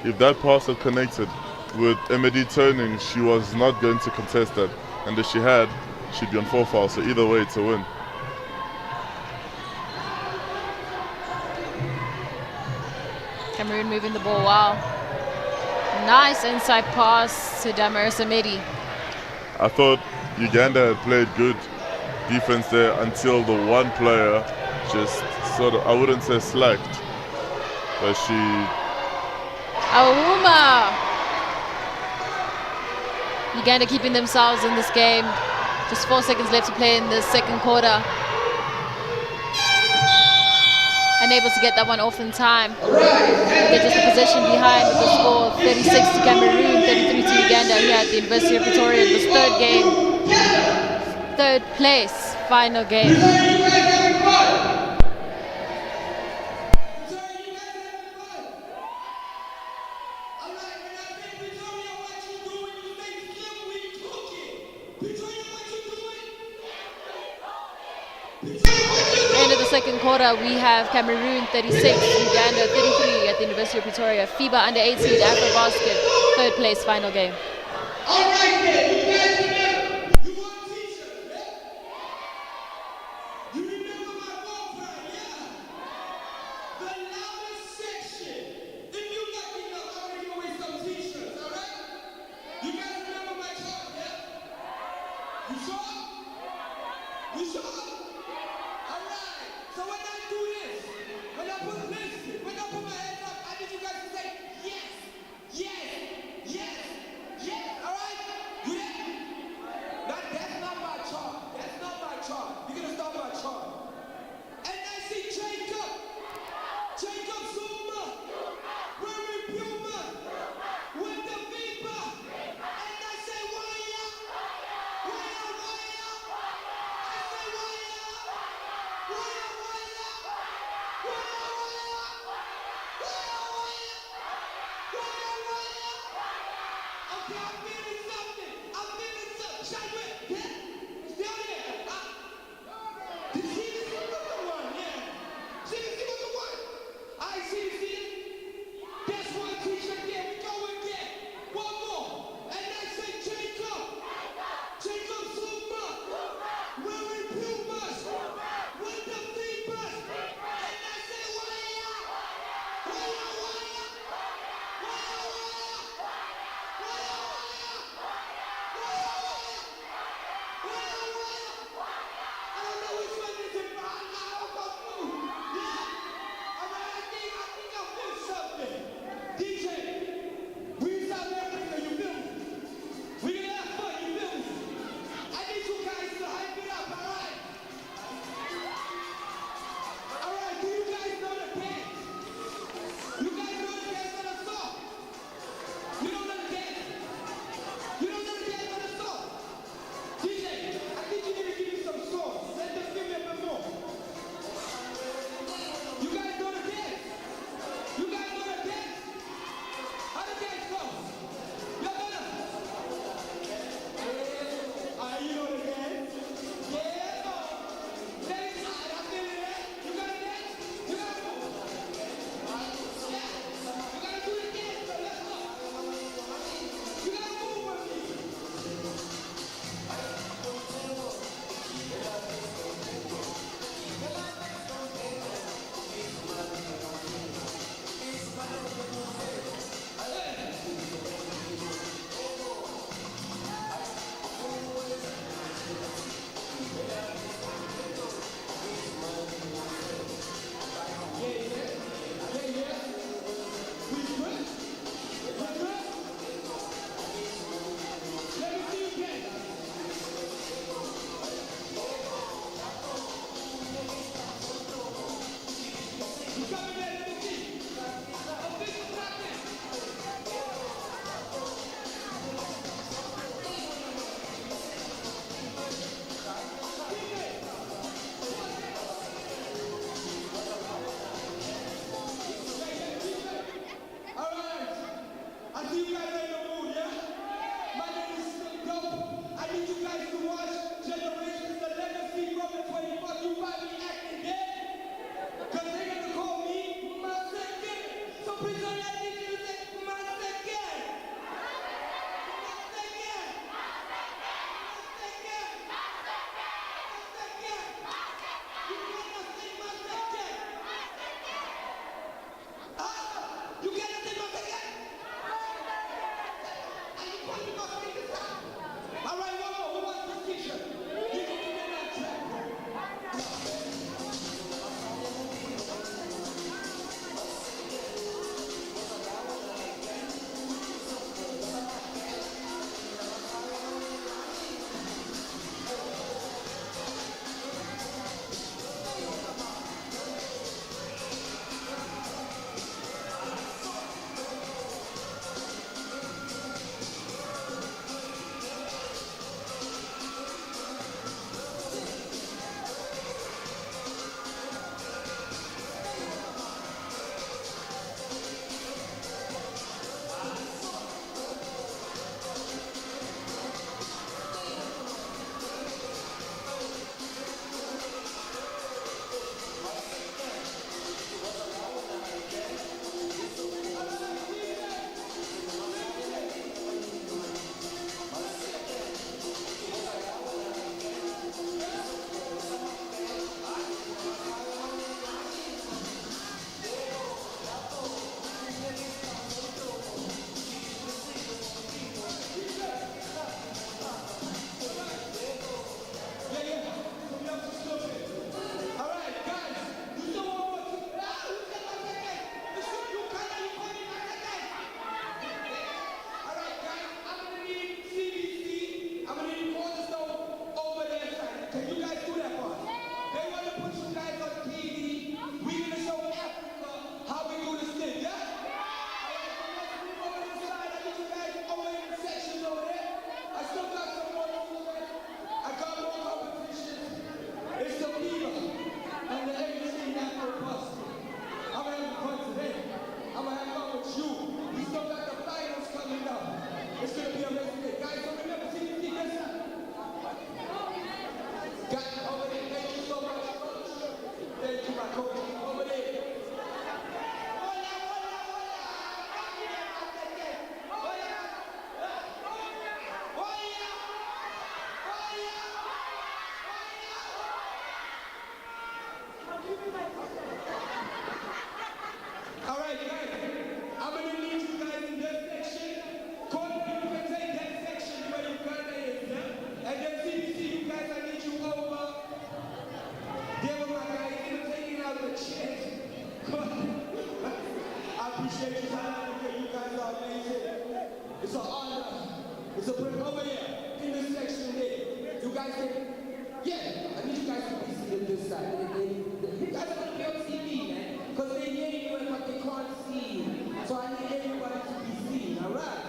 If that pass had connected with Emedi turning, she was not going to contest that. And if she had, she'd be on 4 fouls. So either way, it's a win. Cameroon moving the ball well. Nice inside pass to Damaris Amedi. I thought Uganda had played good defense there until the one player just sort of, I wouldn't say slacked, but she... Auma! Uganda keeping themselves in this game. Just 4 seconds left to play in the second quarter. Unable to get that one off in time. They're just a possession behind with the score 36 to Cameroon, 33 to Uganda here at the University of Pretoria. This third game, third place, final game. second quarter, we have Cameroon 36, Uganda 33 at the University of Pretoria. FIBA U18 AfroBasket third place final game. All right, then. You guys remember? You want t-shirts, yeah? You remember my ball cry, yeah? The loudest section. If you lucky enough, I'm gonna give away some t-shirts, all right? You guys remember my chart, yeah? You sure? You sure? All right. So when I do this, when I put my hands up, I need you guys to say yes, yes, yes, yes. All right? You there? That's not my chart. That's not my chart. You're gonna start my chart. And I see Jacob Zuma, wearing Puma, with the FIBA. And I say, why up? Why up? Why up? I say, why up? Why up? Why up? Why up? Why up? Why up? Why up? Why up? Okay, I'm feeling something. I'm feeling something. Shagwe, yeah? Still there? Did you see this? What's the one? Yeah. See what's the one? I see. That's one t-shirt there. We go again. One more. And I say Jacob Zuma, wearing Pumas, with the FIBA. And I say, why up? Why up? Why up? Why up? Why up? Why up? Why up? Why up? Why up? I don't know which one is it, but I don't go through. Yeah? All right, I think I feel something. DJ, we in South Africa, you feel me? We gonna have fun, you feel me? I need you guys to hype it up, all right? All right, do you guys know the dance? You guys know the dance on the song? You don't know the dance? You don't know the dance on the song? DJ, I think you need to give me some songs. Let them give me a bit more. You guys know the dance? You guys know the dance? How the dance go? Y'all gonna? You know the dance? Yeah. Dance. I feel it. You gotta dance? You gotta move. Yeah. You gotta do the dance, so let's go. You gotta move with me. All right, one more. Who wants this t-shirt? So put it over here in this section there. You guys can, yeah, I need you guys to be seated this side. You guys are going to be on TV, man, because they hear you but they can't see you. So I need everybody to be seen, all right?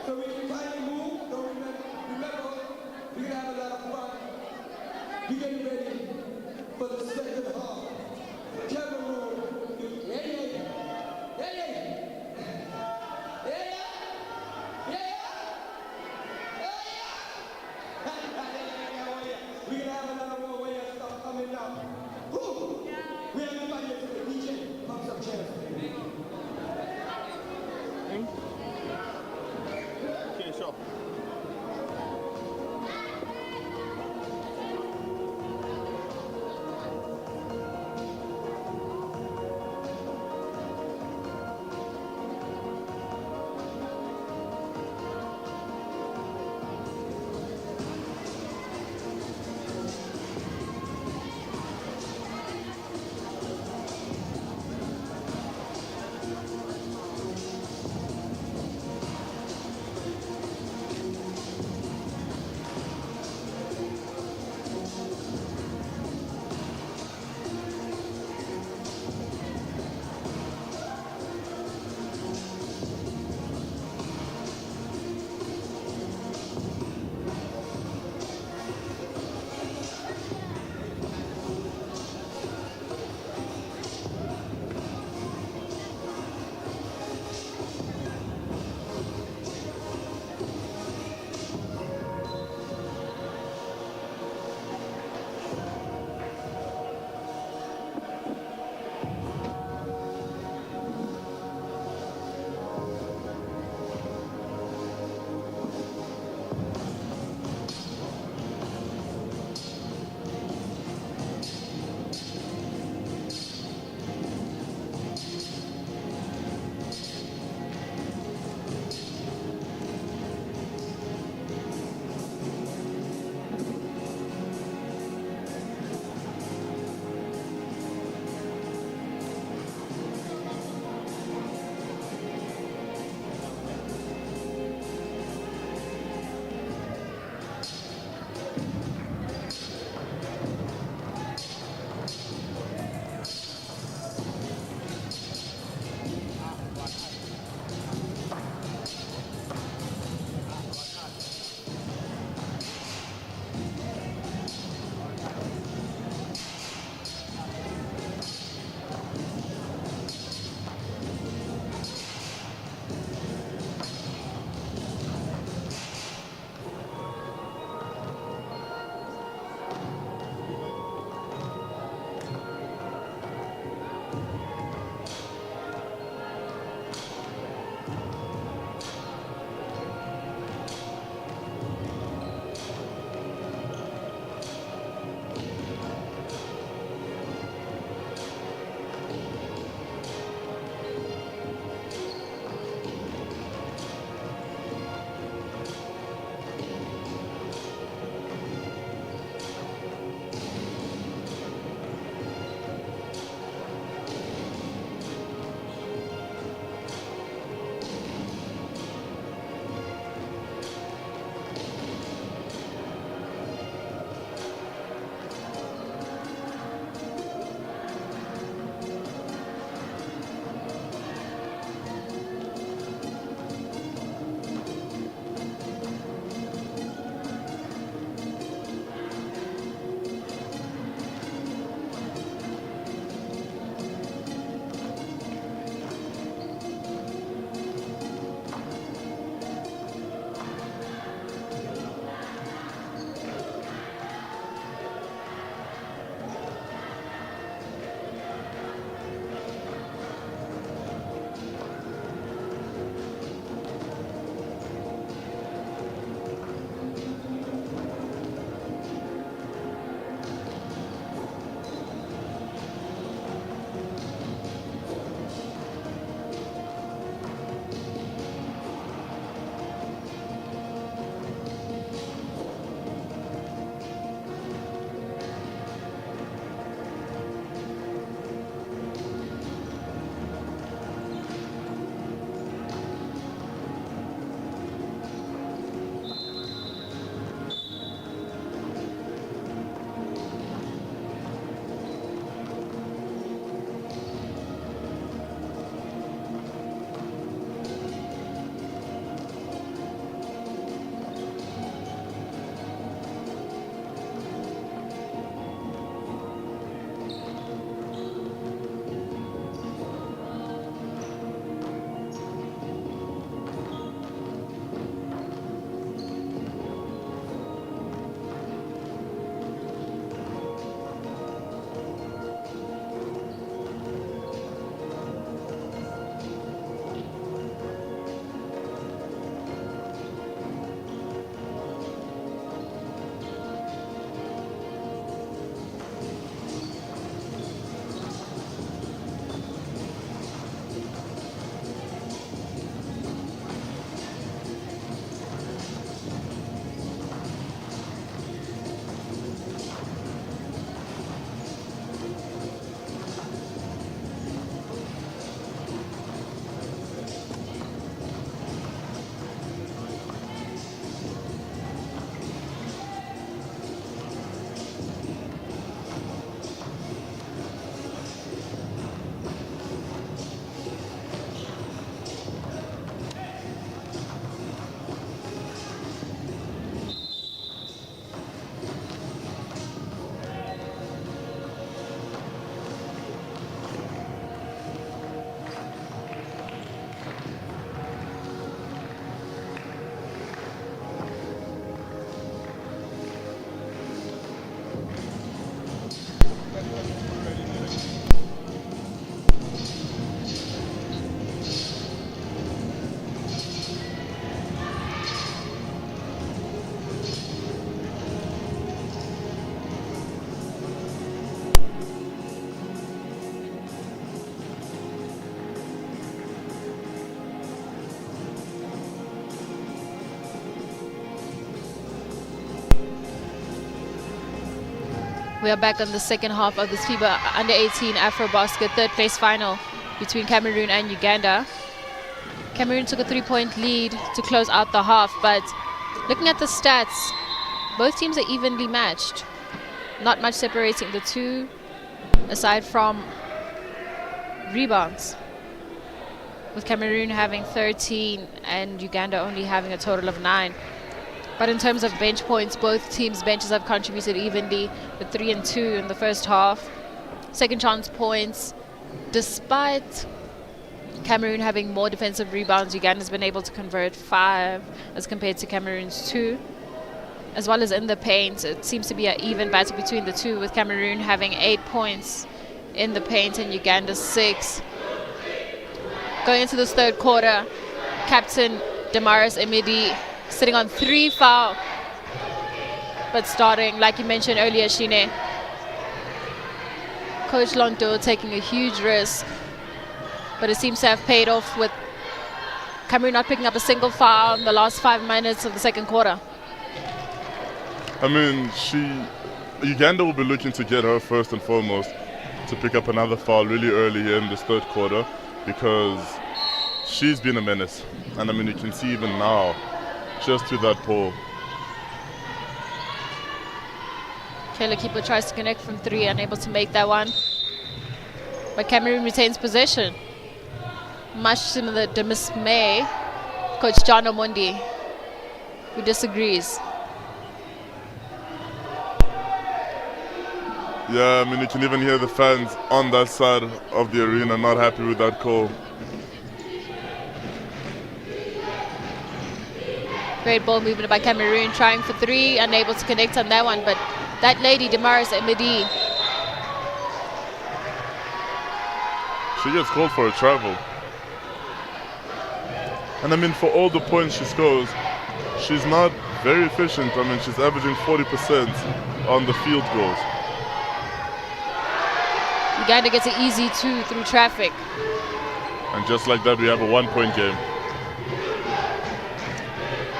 So we can kindly move. Don't remember, we're going to have a lot of fun. We're getting ready for the second half. Cameroon, yeah, yeah, yeah, yeah, yeah, yeah, yeah, yeah, yeah, yeah. We're gonna have another more way of stuff coming up. Woo! We have We are back on the second half of this FIBA Under-18 AfroBasket third place final between Cameroon and Uganda. Cameroon took a 3-point lead to close out the half, but looking at the stats, both teams are evenly matched. Not much separating the two, aside from rebounds, with Cameroon having 13 and Uganda only having a total of 9. But in terms of bench points, both teams' benches have contributed evenly, with 3 and 2 in the first half. Second chance points, despite Cameroon having more defensive rebounds, Uganda's been able to convert 5 as compared to Cameroon's 2. As well as in the paint, it seems to be an even battle between the two, with Cameroon having 8 points in the paint and Uganda 6. Going into this third quarter, Captain Damaris Emidi sitting on 3 foul, but starting, like you mentioned earlier, Shine, Coach Lonto taking a huge risk, but it seems to have paid off, with Cameroon not picking up a single foul in the last 5 minutes of the second quarter. I mean, Uganda will be looking to get her first and foremost to pick up another foul really early here in this third quarter, because she's been a menace. And I mean, you can see even now, just to that pole. Kayla Keeper tries to connect from 3, unable to make that one. But Cameroon retains possession. Much to the dismay, Coach John Omondi, who disagrees. Yeah, I mean, you can even hear the fans on that side of the arena not happy with that call. Great ball movement by Cameroon, trying for 3, unable to connect on that one, but that lady, Damaris Emidi, she gets called for a travel. And I mean, for all the points she scores, she's not very efficient. I mean, she's averaging 40% on the field goals. Uganda gets an easy 2 through traffic. And just like that, we have a 1-point game.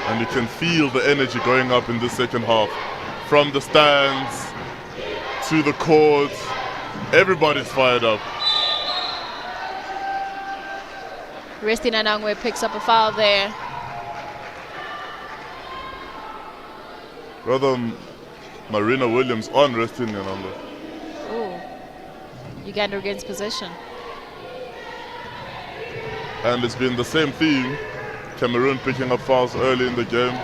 And you can feel the energy going up in the second half. From the stands to the court, everybody's fired up. Resty Nanangwe picks up a foul there. Rather, Marina Williams on Resty Nanangwe. Uganda regains possession. And it's been the same theme. Cameroon picking up fouls early in the game.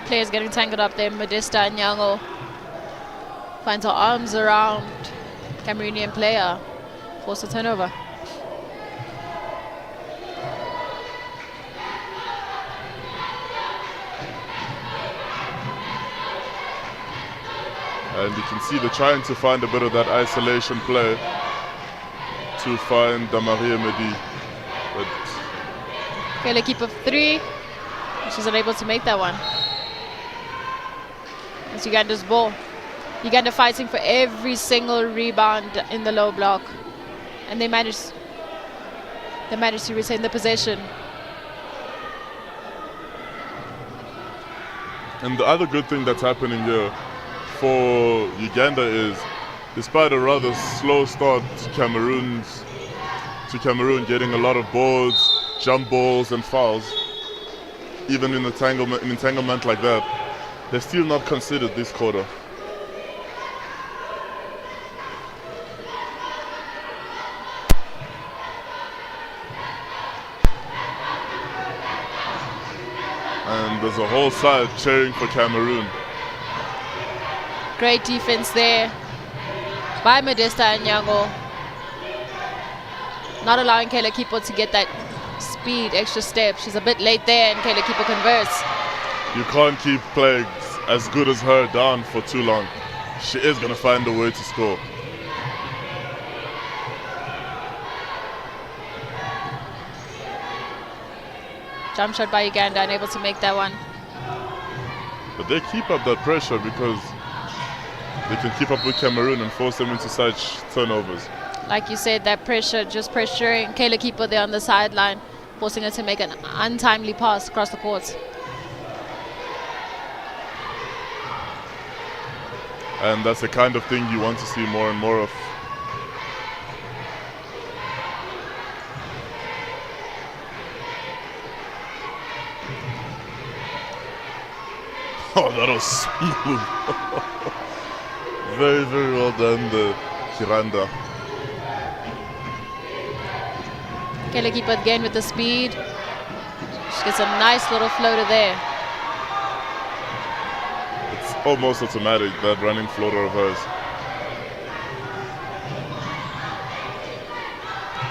Players getting tangled up there. Modesta Nyango finds her arms around Cameroonian player. Force a turnover. And you can see they're trying to find a bit of that isolation play to find Damaris Emidi. But Kayla Keeper 3. She's unable to make that one. It's Uganda's ball. Uganda fighting for every single rebound in the low block. And they managed to retain the possession. And the other good thing that's happening here for Uganda is, despite a rather slow start to Cameroon getting a lot of boards, jump balls and fouls, even in entanglement like that, they're still not considered this quarter. And there's a whole side cheering for Cameroon. Great defense there by Modesta Nyango. Not allowing Kayla Keeper to get that speed, extra step. She's a bit late there, and Kayla Keeper converts. You can't keep playing as good as her down for too long. She is going to find a way to score. Jump shot by Uganda, unable to make that one. But they keep up that pressure because they can keep up with Cameroon and force them into such turnovers. Like you said, that pressure, just pressuring Kayla Keeper there on the sideline, forcing her to make an untimely pass across the court. And that's the kind of thing you want to see more and more of. Oh, that was smooth. Very, very well done, the Kiranda. Kelly keep it again with the speed. She gets a nice little floater there. It's almost automatic, that running floater of hers.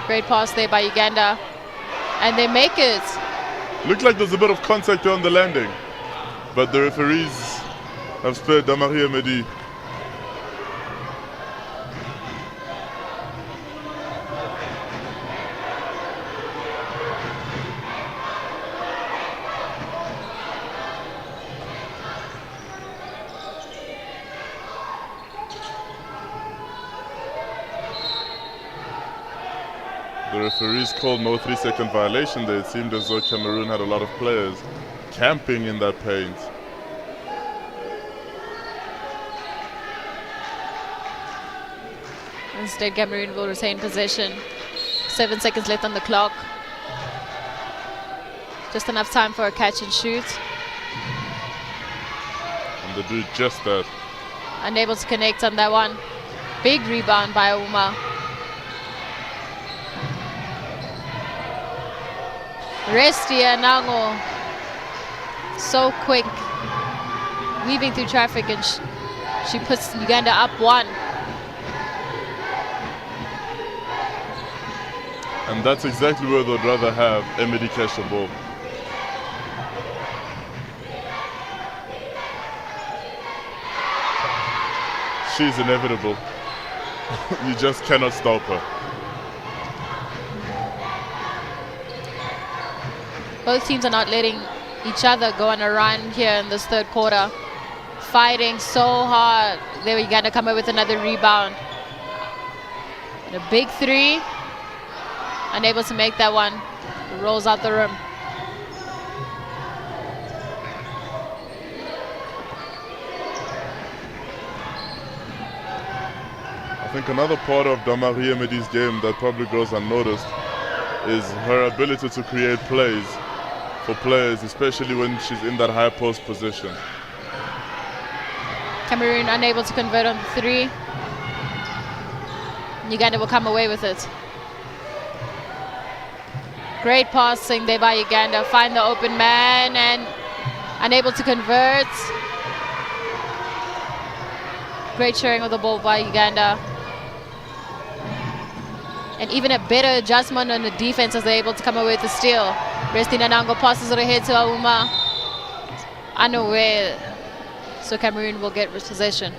Great pass there by Uganda. And they make it. Looked like there's a bit of contact on the landing, but the referees have spared Damari Mehdi. The referees called no 3-second violation there. It seemed as though Cameroon had a lot of players camping in that paint. Instead, Cameroon will retain possession. 7 seconds left on the clock. Just enough time for a catch and shoot. And they do just that. Unable to connect on that one. Big rebound by Auma. Restia Nango, so quick, weaving through traffic, and she puts Uganda up 1. And that's exactly where they'd rather have Emily catch the ball. She's inevitable. You just cannot stop her. Both teams are not letting each other go on a run here in this third quarter. Fighting so hard. There we go to come up with another rebound. And a big 3. Unable to make that one. It rolls out the rim. I think another part of Damari Mehdi's game that probably goes unnoticed is her ability to create plays for players, especially when she's in that high post position. Cameroon unable to convert on the 3. Uganda will come away with it. Great passing there by Uganda. Find the open man and unable to convert. Great sharing of the ball by Uganda. And even a better adjustment on the defense as they're able to come away with the steal. Restina Nango passes it ahead to Auma. Unaware. So Cameroon will get possession.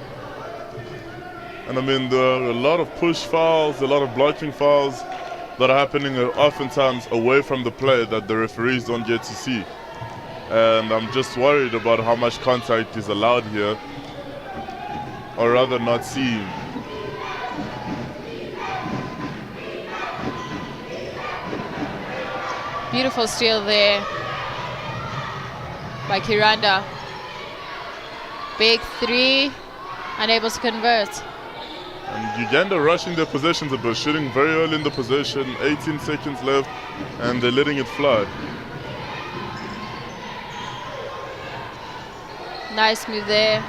And I mean, there are a lot of push fouls, a lot of blocking fouls that are happening oftentimes away from the play that the referees don't get to see. And I'm just worried about how much contact is allowed here, or rather not seen. Beautiful steal there by Kiranda. Big 3, unable to convert. And Uganda rushing their possessions a bit, shooting very early in the possession, 18 seconds left, and they're letting it fly. Nice move there.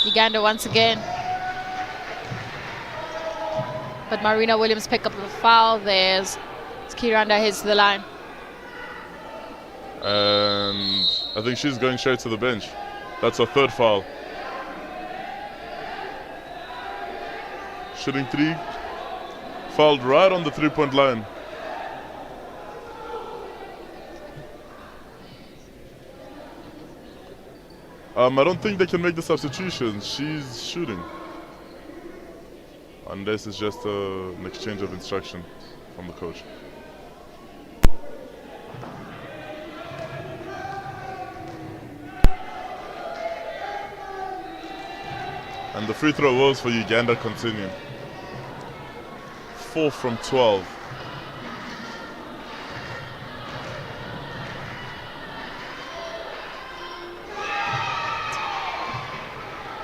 Uganda once again. But Marina Williams pick up the foul there as Kiranda heads to the line. And I think she's going straight to the bench. That's her 3rd foul. Shooting 3. Fouled right on the 3-point line. I don't think they can make the substitution. She's shooting. Unless it's just an exchange of instruction from the coach. And the free throw woes for Uganda continue. 4 from 12.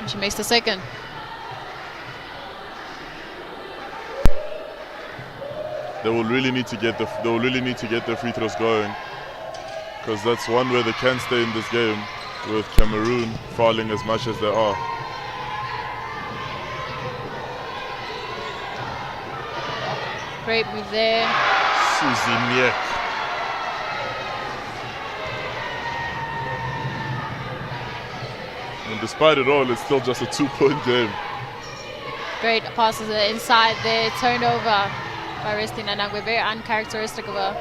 And she makes the second. They will really need to get their free throws going, because that's one way they can stay in this game with Cameroon fouling as much as they are. Great move there. Susie Miek. And despite it all, it's still just a 2-point game. Great passes inside there. Turnover by Resty Nanangwe. Very uncharacteristic of her.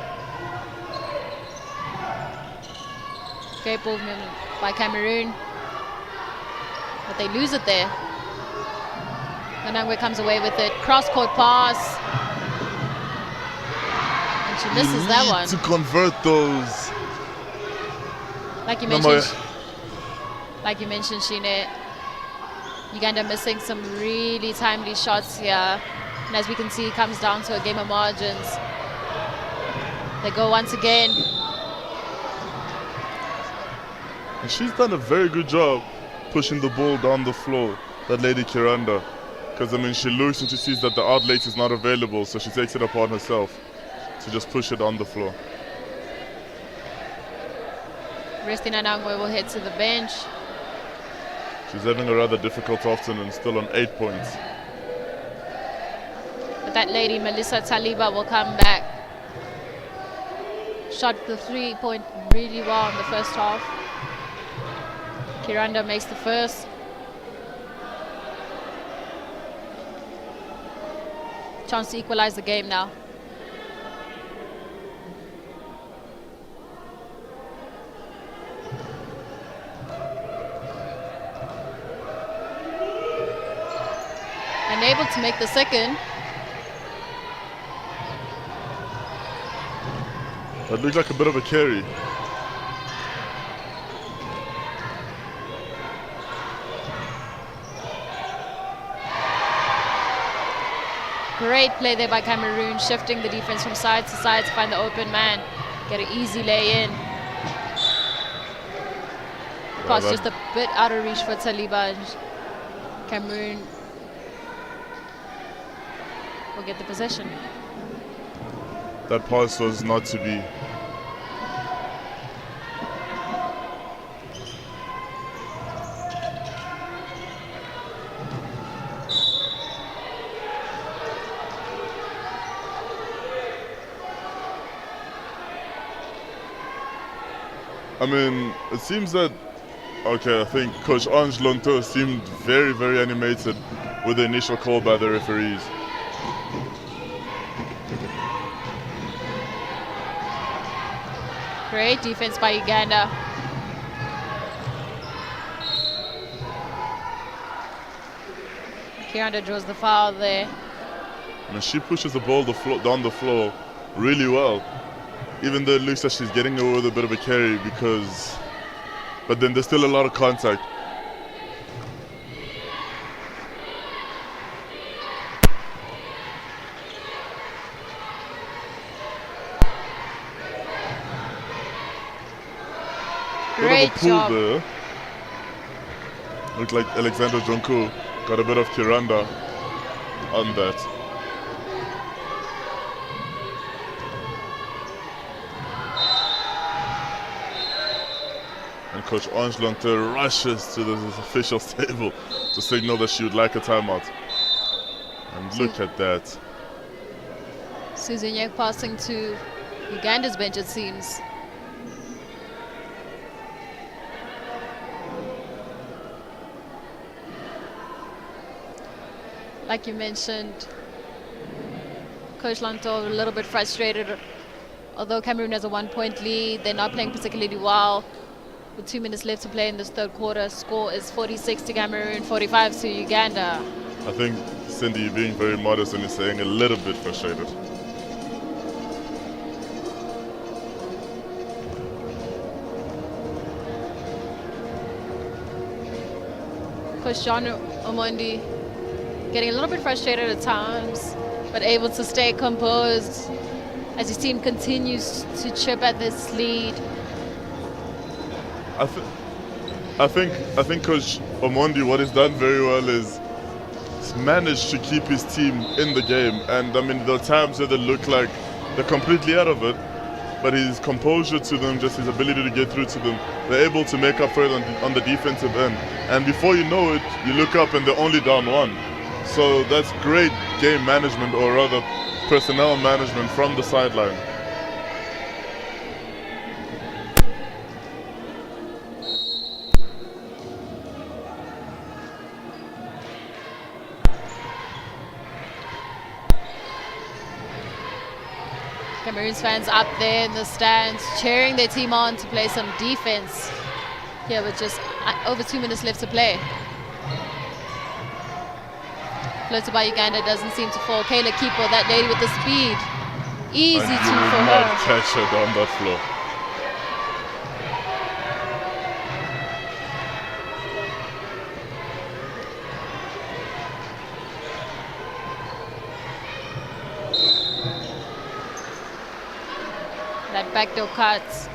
Great ball movement by Cameroon. But they lose it there. Nanangwe comes away with it. Cross-court pass. And she misses that one. To convert those. Like you mentioned, Shine, Uganda missing some really timely shots here. And as we can see, it comes down to a game of margins. They go once again. And she's done a very good job pushing the ball down the floor, that lady Kiranda. Because, I mean, she looks and she sees that the outlet is not available, so she takes it upon herself to just push it on the floor. Resty Nanangwe will head to the bench. She's having a rather difficult afternoon, still on 8 points. But that lady, Melissa Taliba, will come back. Shot the 3-point really well in the first half. Kiranda makes the first. Chance to equalize the game now. Unable to make the second. That looked like a bit of a carry. Great play there by Cameroon, shifting the defense from side to side to find the open man. Get an easy lay in. Pass just a bit out of reach for Taliba. And Cameroon will get the possession. That pass was not to be. I mean, it seems that, okay, I think Coach Ange Lonto seemed very, very animated with the initial call by the referees. Great defense by Uganda. Kiranda draws the foul there. And she pushes the ball down the floor really well. Even though it looks like she's getting away with a bit of a carry but then there's still a lot of contact. Great job. There. Looked like Alexander Jonko got a bit of Kiranda on that. And Coach Ange Lonto rushes to the officials' table to signal that she would like a timeout. And look at that. Susan Yek passing to Uganda's bench, it seems. Like you mentioned, Coach Lonto a little bit frustrated. Although Cameroon has a 1-point lead, they're not playing particularly well. With 2 minutes left to play in this third quarter, score is 46 to Cameroon, 45 to Uganda. I think, Cindy, you're being very modest and you're saying a little bit frustrated. Coach John Omondi getting a little bit frustrated at times, but able to stay composed as his team continues to chip at this lead. I think Coach Omondi, what he's done very well is he's managed to keep his team in the game. And I mean, there are times where they look like they're completely out of it, but his composure to them, just his ability to get through to them, they're able to make up for it on the defensive end. And before you know it, you look up and they're only down one. So that's great game management, or rather personnel management from the sideline. Cameroon's fans up there in the stands cheering their team on to play some defense here with just over 2 minutes left to play. Floated by Uganda, doesn't seem to fall. Kayla Kipo, that lady with the speed. Easy And two you for will not her. catch her down that floor. That backdoor cut.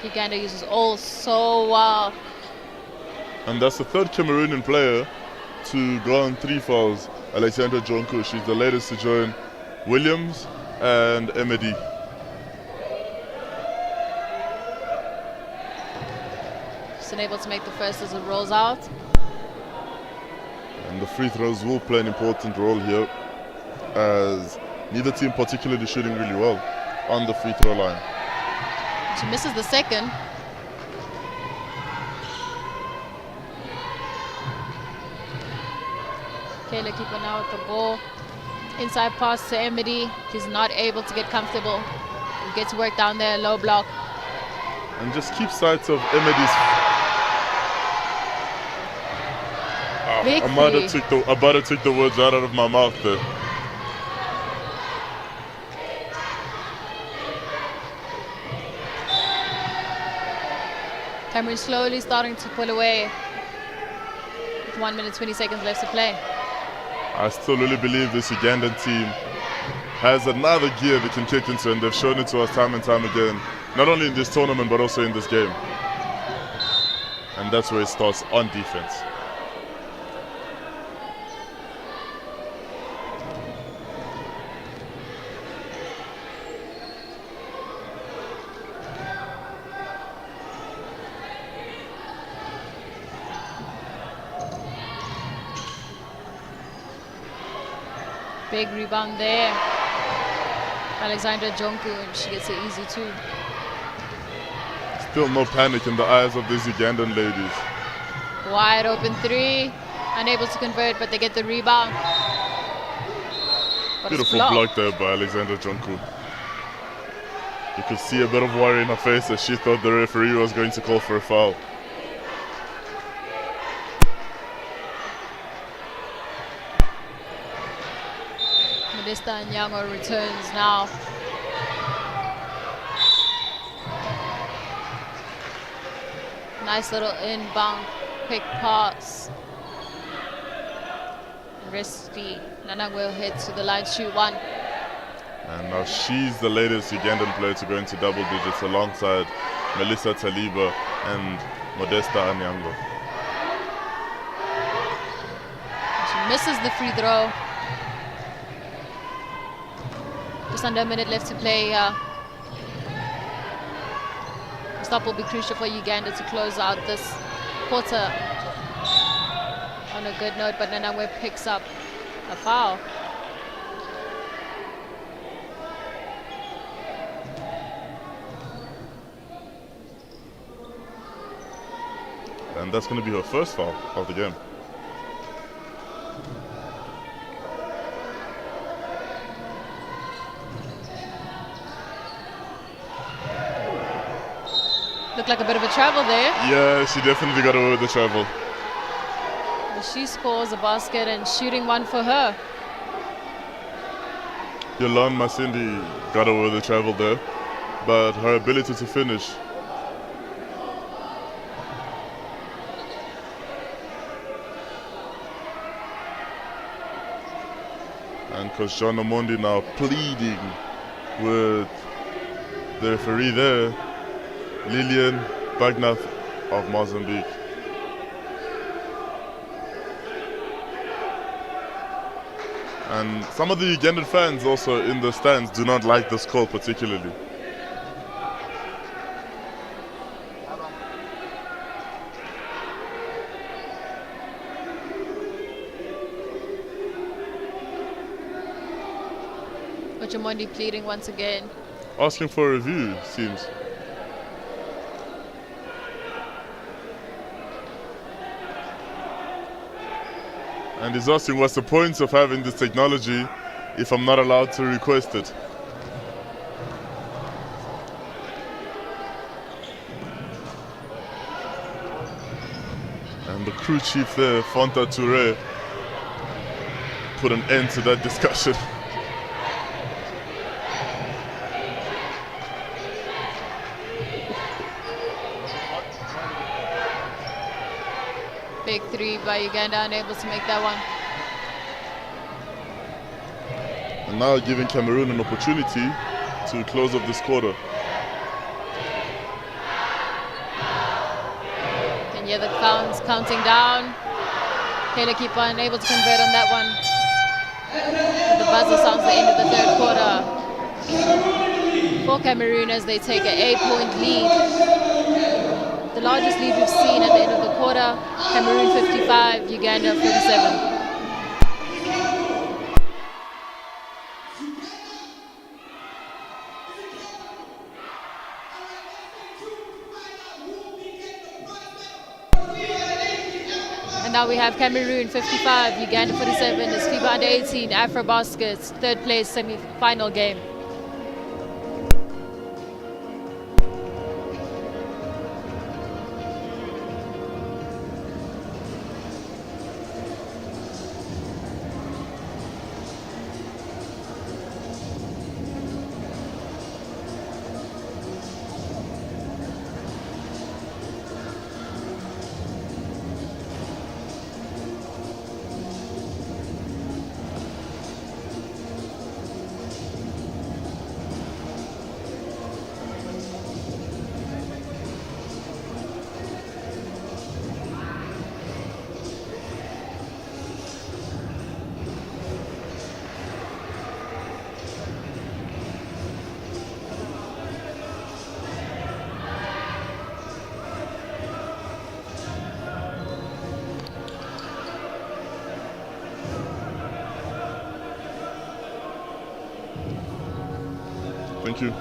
Uganda uses all so well. And that's the third Cameroonian player to go on 3 fouls. Alexandra Jonku, she's the latest to join Williams and Emedi. Just unable to make the first as it rolls out. And the free throws will play an important role here, as neither team particularly shooting really well on the free throw line. She misses the second. Kayla keeping now with the ball. Inside pass to Emedi. She's not able to get comfortable. Gets work down there, low block. And just keep sight of Emedi's. Big I might three. have took the words right out of my mouth there. Cameroon slowly starting to pull away. With 1 minute 20 seconds left to play. I still really believe this Ugandan team has another gear they can kick into, and they've shown it to us time and time again, not only in this tournament but also in this game. And that's where it starts, on defense. Big rebound there. Alexandra Jonku, and she gets it easy too. Still no panic in the eyes of these Ugandan ladies. Wide open three. Unable to convert, but they get the rebound. But it's Beautiful blocked. block there by Alexandra Jonku. You could see a bit of worry in her face as she thought the referee was going to call for a foul. Modesta Nyango returns now. Nice little inbound quick pass. Risky. Nana will head to the line, shoot one. And now she's the latest Ugandan player to go into double digits alongside Melissa Taliba and Modesta Anyango. She misses the free throw. Just under a minute left to play. The stop will be crucial for Uganda to close out this quarter on a good note, but Nanangwe picks up a foul. And that's going to be her first foul of the game. Looked like a bit of a travel there. Yeah, she definitely got away with the travel. But she scores a basket and shooting one for her. Yolande Masindi got away with the travel there, but her ability to finish. And Coach John Omondi now pleading with the referee there, Lillian of Mozambique. And some of the Ugandan fans also in the stands do not like this call particularly. Ochamondi pleading once again. Asking for a review, seems. And he's asking what's the point of having this technology if I'm not allowed to request it. And the crew chief there, Fanta Touré, put an end to that discussion. Big three by Uganda, unable to make that one. And now giving Cameroon an opportunity to close off this quarter. Can hear the clowns counting down. Taylor keeper unable to convert on that one. The buzzer sounds the end of the third quarter. For Cameroon as they take an 8-point lead. The largest lead we've seen at the end of the quarter. Cameroon 55, Uganda 47. And now we have Cameroon 55, Uganda 47. It's FIBA Under 18 AfroBasket third place semi-final game. Thank you.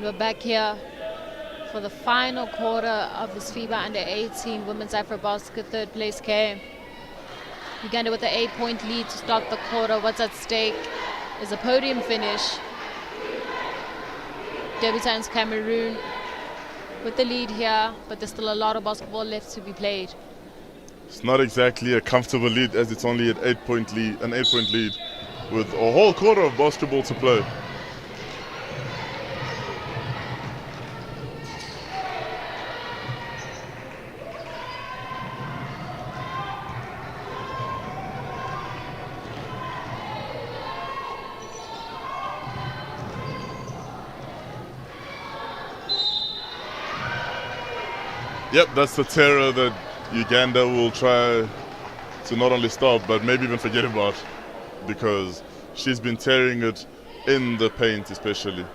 We're back here for the final quarter of this FIBA Under 18 Women's AfroBasket third place game. Uganda with an 8-point lead to start the quarter. What's at stake is a podium finish. Debutants Cameroon with the lead here, but there's still a lot of basketball left to be played. It's not exactly a comfortable lead as it's only an 8-point lead with a whole quarter of basketball to play. Yep, that's the terror that Uganda will try to not only stop, but maybe even forget about, because she's been tearing it in the paint especially.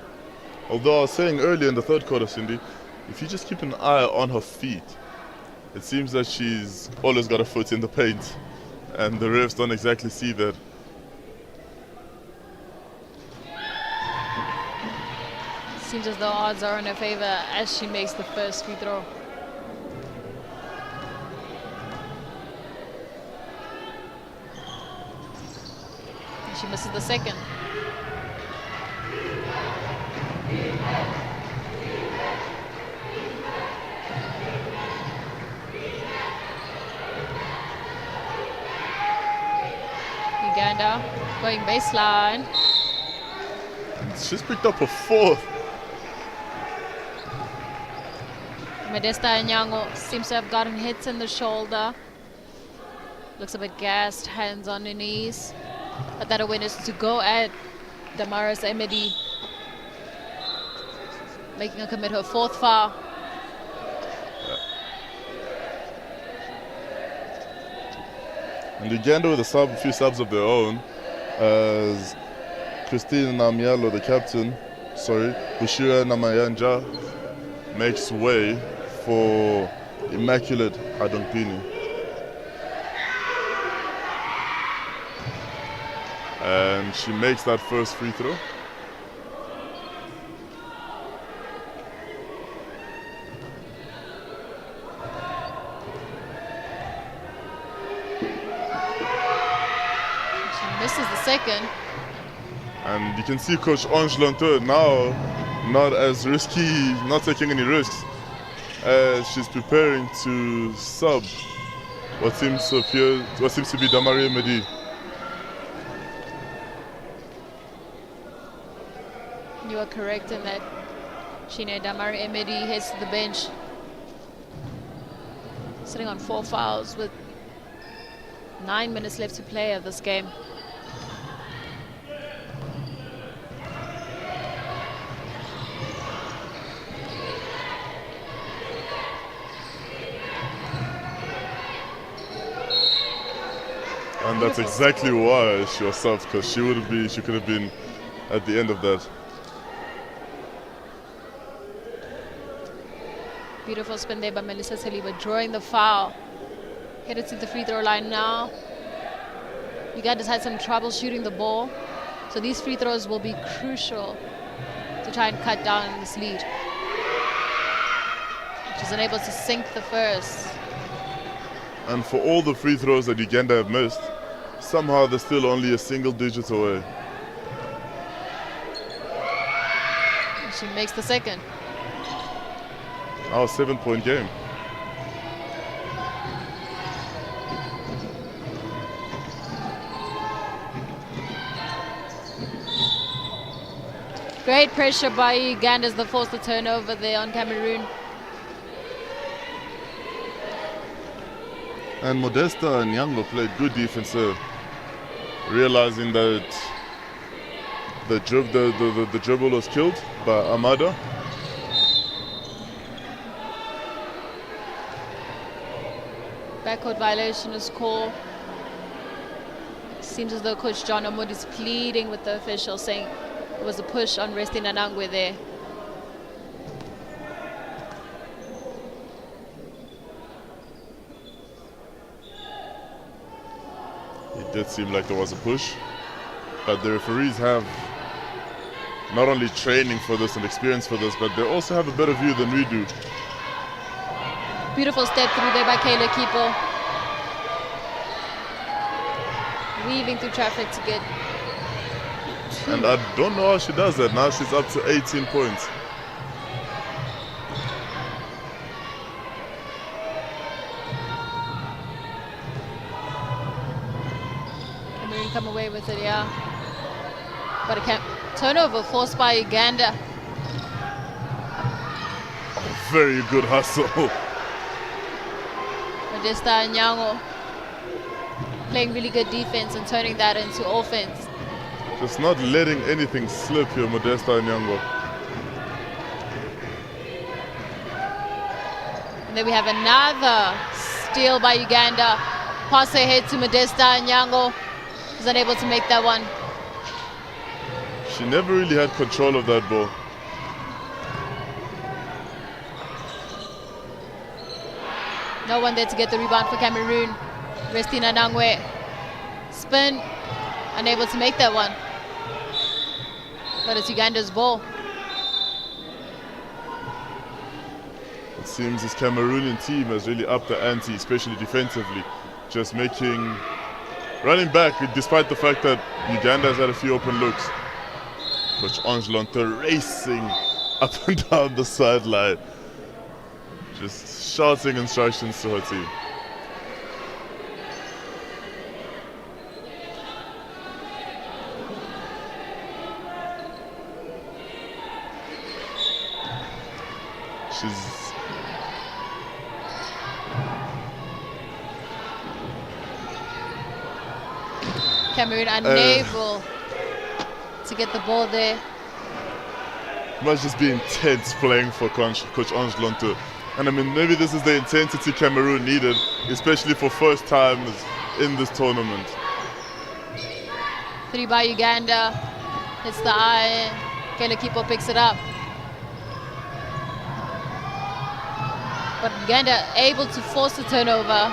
Although I was saying earlier in the third quarter, Cindy, if you just keep an eye on her feet, it seems that she's always got a foot in the paint, and the refs don't exactly see that. Seems as though odds are in her favor as she makes the first free throw. She misses the second. Uganda going baseline. She's picked up a fourth. Modesta Anyango seems to have gotten hits in the shoulder. Looks a bit gassed, hands on her knees. But that awareness to go at Damaris Emedi, making her commit her fourth foul. And Uganda with a few subs of their own, as Christine Namialo, the captain, Bushira Namayanja, makes way for Immaculate Adompini. And she makes that first free throw. Misses the second. And you can see Coach Ange Lanteur now not as risky, not taking any risks, as she's preparing to sub what seems to be Damari Medi. You are correct in that Shine Damari Emedi heads to the bench, sitting on 4 fouls with 9 minutes left to play of this game. And that's exactly why she was subbed, because she could have been at the end of that. Beautiful spin there by Melissa Saliba, drawing the foul. Headed to the free throw line now. Uganda's had some trouble shooting the ball, so these free throws will be crucial to try and cut down this lead. She's unable to sink the first. And for all the free throws that Uganda have missed, somehow they're still only a single digit away. She makes the second. Our 7-point game. Great pressure by Uganda as they force the turnover there on Cameroon. And Modesta and Nyango played good defense there, realizing that the dribble was killed by Amada. Backcourt violation is called. Seems as though Coach John Amud is pleading with the official, saying it was a push on Resti Nanangwe there. It did seem like there was a push, but the referees have not only training for this and experience for this, but they also have a better view than we do. Beautiful step through there by Kayla Kipo. Weaving through traffic to get 2. And I don't know how she does that. Now she's up to 18 points. Cameroon come away with it, yeah. But a turnover forced by Uganda. Oh, very good hustle. Modesta Anyango playing really good defense and turning that into offense. Just not letting anything slip here, Modesta Nyango. And then we have another steal by Uganda. Pass ahead to Modesta Anyango. He's unable to make that one. She never really had control of that ball. No one there to get the rebound for Cameroon. Resti Nanangwe. Spin. Unable to make that one. But it's Uganda's ball. It seems this Cameroonian team has really upped the ante, especially defensively. Just making running back, despite the fact that Uganda has had a few open looks. Coach Angelonte racing up and down the sideline, just shouting instructions to her team. Cameroon unable to get the ball there. Must just be intense playing for Coach Angelonte. And I mean, maybe this is the intensity Cameroon needed, especially for first times in this tournament. 3 by Uganda. Hits the eye. Kelekipo picks it up. But Uganda able to force the turnover.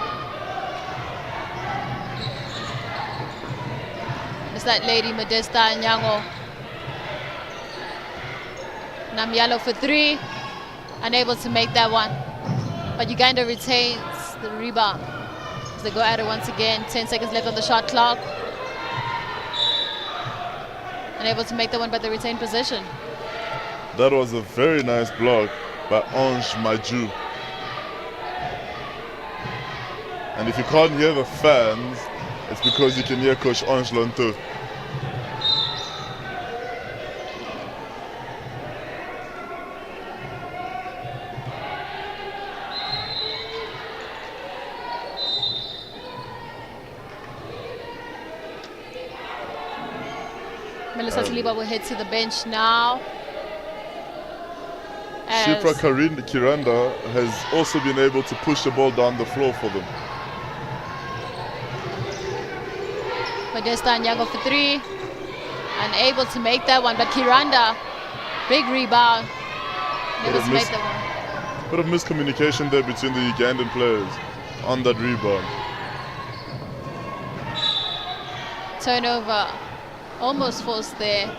It's that lady Modesta Nyango. Namyalo for 3. Unable to make that one. But Uganda retains the rebound. As they go at it once again. 10 seconds left on the shot clock. Unable to make that one, but they retain possession. That was a very nice block by Ange Maju. And if you can't hear the fans, it's because you can hear Coach Angelonte. Melissa Saliba will head to the bench now. Shipra Kiranda has also been able to push the ball down the floor for them. Modesta Nyango for 3. Unable to make that one, but Kiranda, big rebound. Able to make that one. Bit of miscommunication there between the Ugandan players on that rebound. Turnover, almost forced there.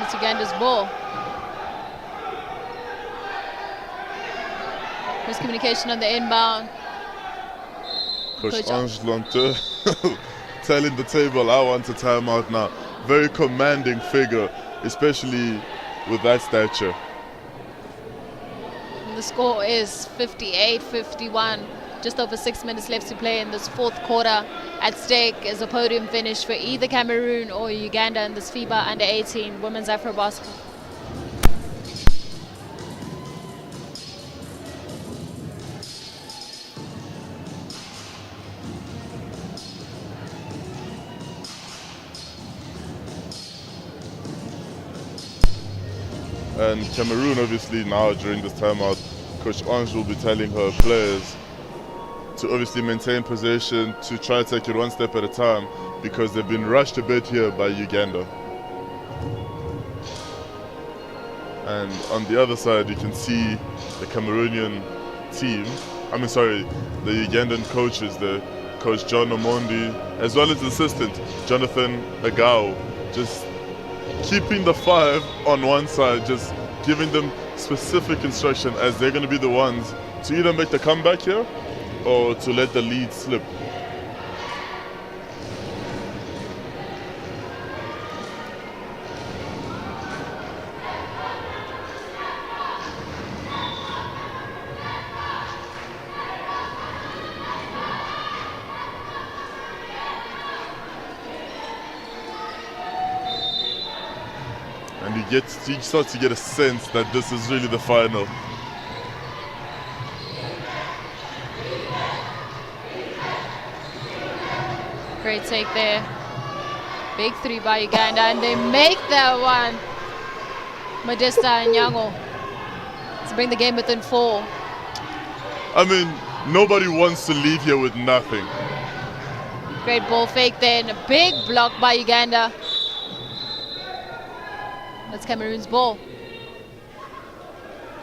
It's Uganda's ball. Miscommunication on the inbound. Coach Angelonte telling the table, I want a timeout now. Very commanding figure, especially with that stature. And the score is 58-51. Just over 6 minutes left to play in this fourth quarter. At stake is a podium finish for either Cameroon or Uganda in this FIBA U18 Women's AfroBasket. And Cameroon, obviously, now during this timeout, Coach Ange will be telling her players to obviously maintain possession, to try to take it one step at a time, because they've been rushed a bit here by Uganda. And on the other side, you can see the Cameroonian team, the Ugandan coaches, the Coach John Omondi, as well as the assistant, Jonathan Agao, just keeping the 5 on one side, just giving them specific instruction, as they're going to be the ones to either make the comeback here or to let the lead slip. And you start to get a sense that this is really the final. Great take there. Big 3 by Uganda, and they make that one. Modesta Nyango to bring the game within 4. I mean, nobody wants to leave here with nothing. Great ball fake there, and a big block by Uganda. That's Cameroon's ball.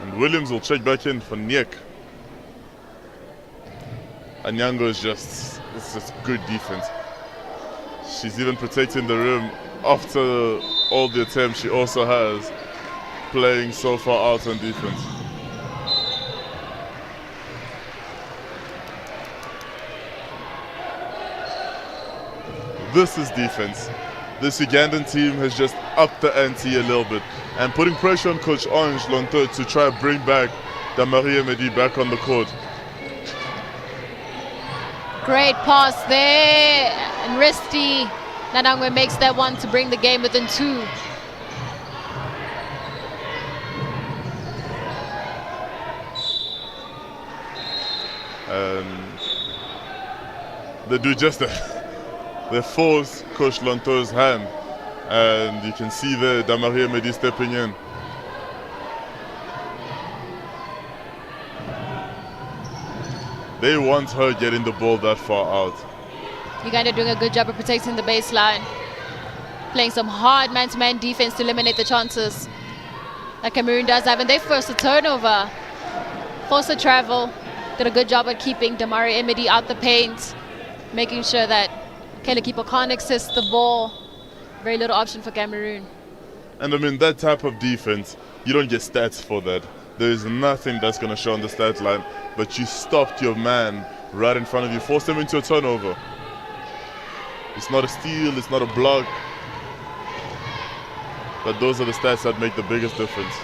And Williams will check back in for Niek. And Nyango is it's just good defense. She's even protecting the rim after all the attempts she also has, playing so far out on defense. This is defense. This Ugandan team has just upped the ante a little bit and putting pressure on Coach Ange Lonto to try to bring back Damaria Medi back on the court. Great pass there, and Risti Nanangwe makes that one to bring the game within 2. And they do just that. They force Coach Lonto's hand, and you can see there Damaria Medi stepping in. They want her getting the ball that far out. Uganda doing a good job of protecting the baseline, playing some hard man-to-man defense to eliminate the chances that Cameroon does have, and they force a turnover, force a travel, did a good job at keeping Damaria Medi out the paint, making sure that Kayla Keeper can't access the ball. Very little option for Cameroon. And I mean, that type of defense, you don't get stats for that. There is nothing that's going to show on the stat line, but you stopped your man right in front of you, forced him into a turnover. It's not a steal, it's not a block, but those are the stats that make the biggest difference.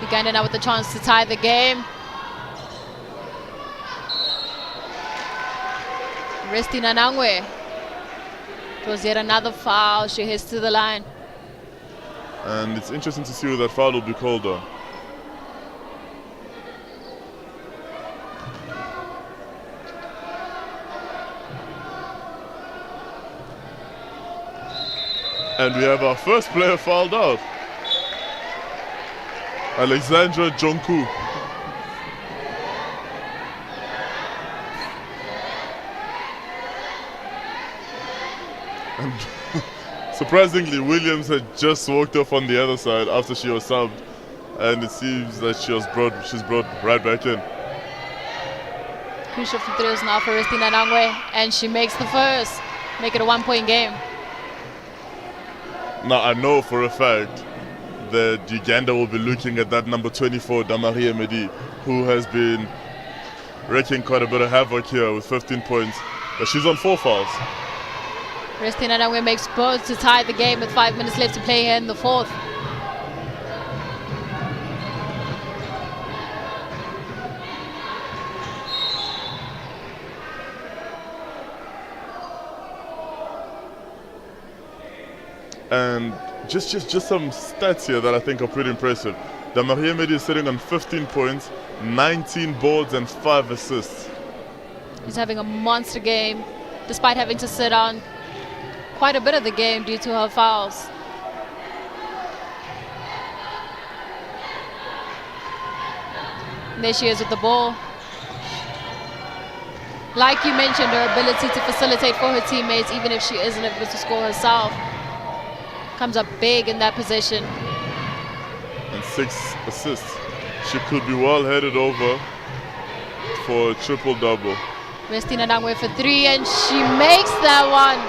Uganda now with the chance to tie the game. Risti Nanangwe. It was yet another foul. She heads to the line. And it's interesting to see who that foul will be called on. And we have our first player fouled out. Alexandra Jonku. And surprisingly, Williams had just walked off on the other side after she was subbed, and it seems that she's brought right back in. Crucial for threes now for Risti Nanangwe, and she makes the first. Make it a 1-point game. Now I know for a fact that Uganda will be looking at that number 24, Damaria Medi, who has been wreaking quite a bit of havoc here with 15 points, but she's on 4 fouls. Risti Nanangwe makes both to tie the game with 5 minutes left to play here in the 4th. And just some stats here that I think are pretty impressive. Damaria Medi is sitting on 15 points, 19 boards and 5 assists. He's having a monster game, despite having to sit on quite a bit of the game due to her fouls. And there she is with the ball. Like you mentioned, her ability to facilitate for her teammates, even if she isn't able to score herself, comes up big in that position. And 6 assists. She could be well headed over for a triple-double. Risti Nanangwe for 3, and she makes that one.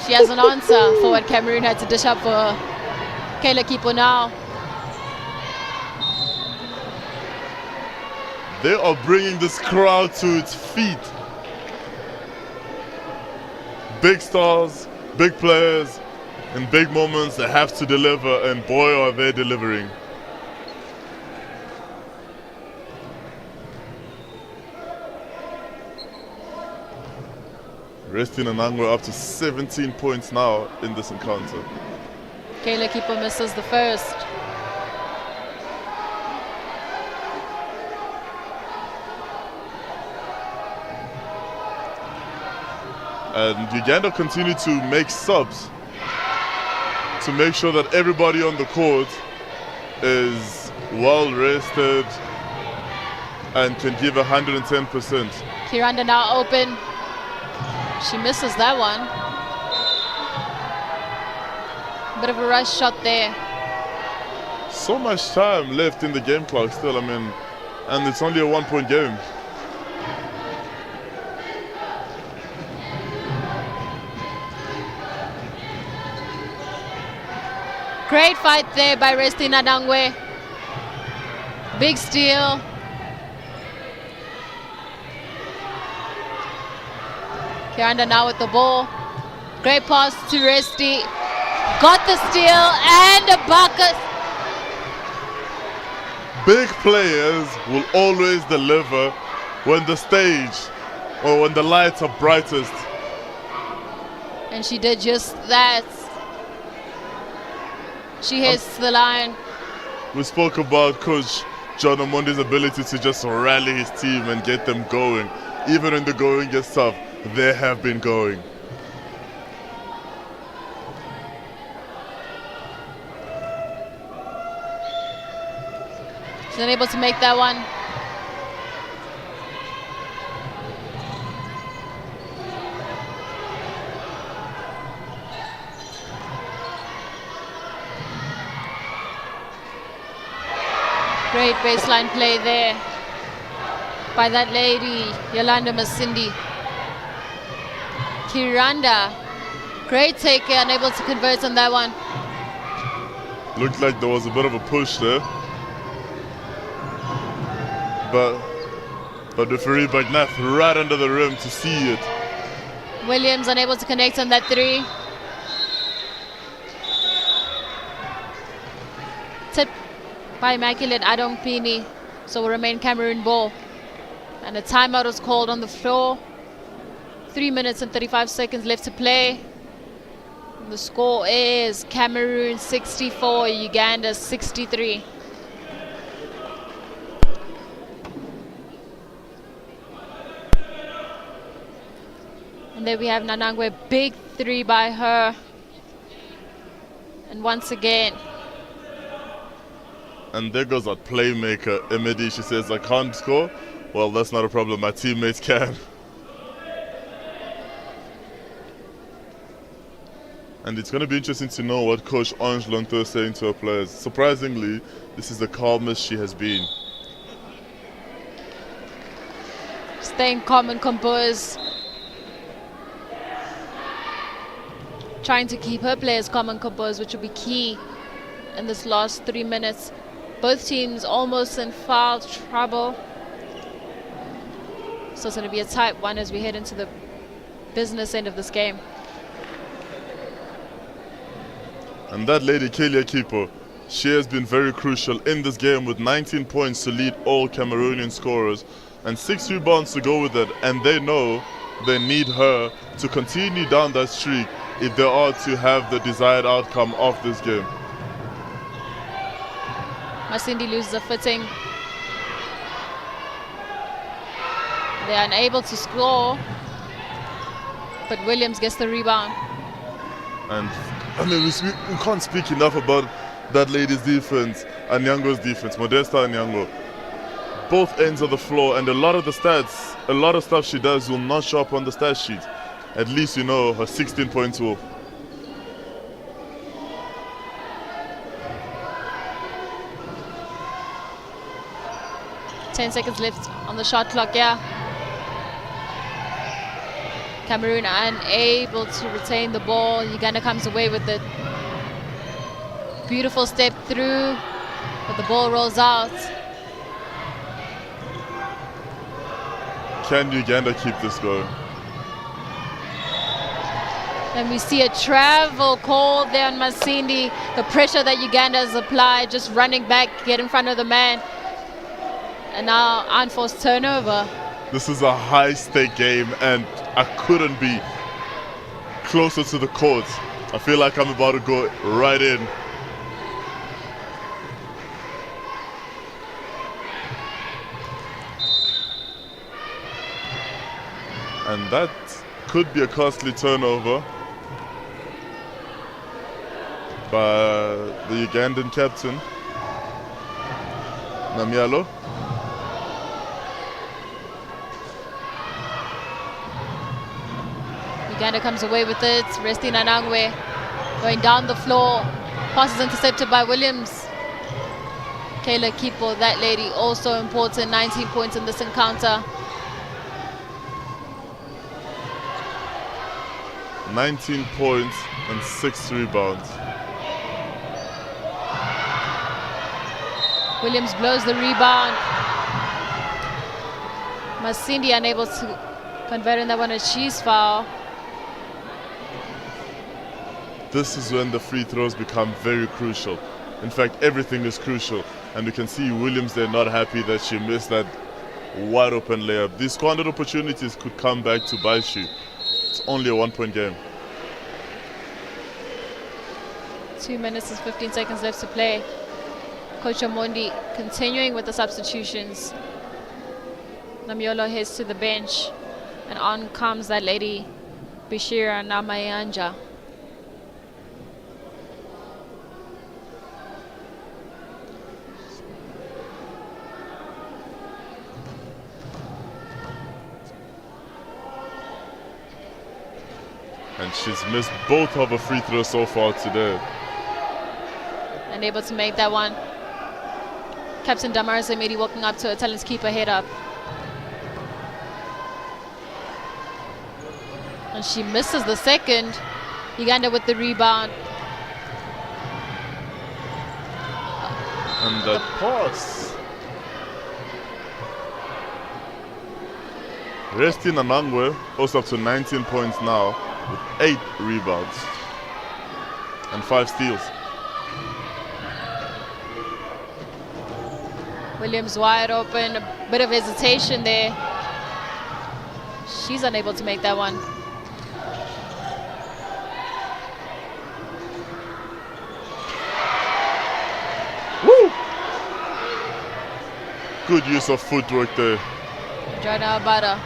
She has an answer for what Cameroon had to dish up for Kayla Keeper now. They are bringing this crowd to its feet. Big stars, big players, in big moments they have to deliver, and boy are they delivering. Risti Nanangwe up to 17 points now in this encounter. Kayla Keeper misses the first. And Uganda continue to make subs to make sure that everybody on the court is well rested and can give 110%. Kiranda now open. She misses that one. Bit of a rush shot there. So much time left in the game clock still, I mean, and it's only a 1-point game. Great fight there by Resti Nadangwe. Big steal. Kianda now with the ball. Great pass to Resti. Got the steal and a bucket. Big players will always deliver when the stage or when the lights are brightest. And she did just that. She hits the line. We spoke about Coach John Omondi's ability to just rally his team and get them going. Even when the going gets tough, they have been going. She's unable to make that one. Great baseline play there by that lady, Yolanda Masindi. Kiranda, great take, unable to convert on that one. Looked like there was a bit of a push there. But referee Bagnath right under the rim to see it. Williams unable to connect on that three. Tip by Immaculate Adong Pini, so will remain Cameroon ball. And a timeout was called on the floor. 3 minutes and 35 seconds left to play. The score is Cameroon 64, Uganda 63. And there we have Nanangwe, big three by her. And once again. And there goes that playmaker, Emedi. She says, I can't score. Well, that's not a problem. My teammates can. And it's going to be interesting to know what Coach Ange Lonto is saying to her players. Surprisingly, this is the calmest she has been. Staying calm and composed. Trying to keep her players calm and composed, which will be key in this last 3 minutes. Both teams almost in foul trouble. So it's going to be a tight one as we head into the business end of this game. And that lady, Kelia Kipo, she has been very crucial in this game with 19 points to lead all Cameroonian scorers and 6 rebounds to go with it. And they know they need her to continue down that streak if they are to have the desired outcome of this game. Masindi loses the footing. They're unable to score, but Williams gets the rebound. And I mean, we can't speak enough about that lady's defense, Anyango's defense, Modesta Anyango. Both ends of the floor, and a lot of the stats, a lot of stuff she does will not show up on the stat sheet. At least you know her 16-point tool. Ten seconds left on the shot clock, yeah. Cameroon unable to retain the ball. Uganda comes away with it. Beautiful step through, but the ball rolls out. Can Uganda keep this going? And we see a travel call there on Masindi. The pressure that Uganda has applied, just running back, get in front of the man. And now unforced turnover. This is a high-stake game, and I couldn't be closer to the court. I feel like I'm about to go right in. And that could be a costly turnover by the Ugandan captain, Namyalo. Uganda comes away with it. Resti Nanangwe going down the floor. Pass is intercepted by Williams. Kayla Kipo, that lady, also important. 19 points in this encounter. 19 points and 6 rebounds. Williams blows the rebound. Masindi unable to convert on that one, a cheese foul. This is when the free throws become very crucial. In fact, everything is crucial. And you can see Williams there not happy that she missed that wide open layup. These squandered opportunities could come back to bite you. It's only a 1-point game. 2 minutes and 15 seconds left to play. Coach Omondi continuing with the substitutions. Namiolo heads to the bench, and on comes that lady, Bishira Namayanja. And she's missed both of her free throws so far today. Unable to make that one. Captain Damaris Amidi walking up to her, telling to keep her head up. And she misses the second. Uganda with the rebound. And that pass. Resti Nanangwe also up to 19 points now with 8 rebounds and 5 steals. Williams wide open, a bit of hesitation there. She's unable to make that one. Woo! Good use of footwork there. Joanna Abada.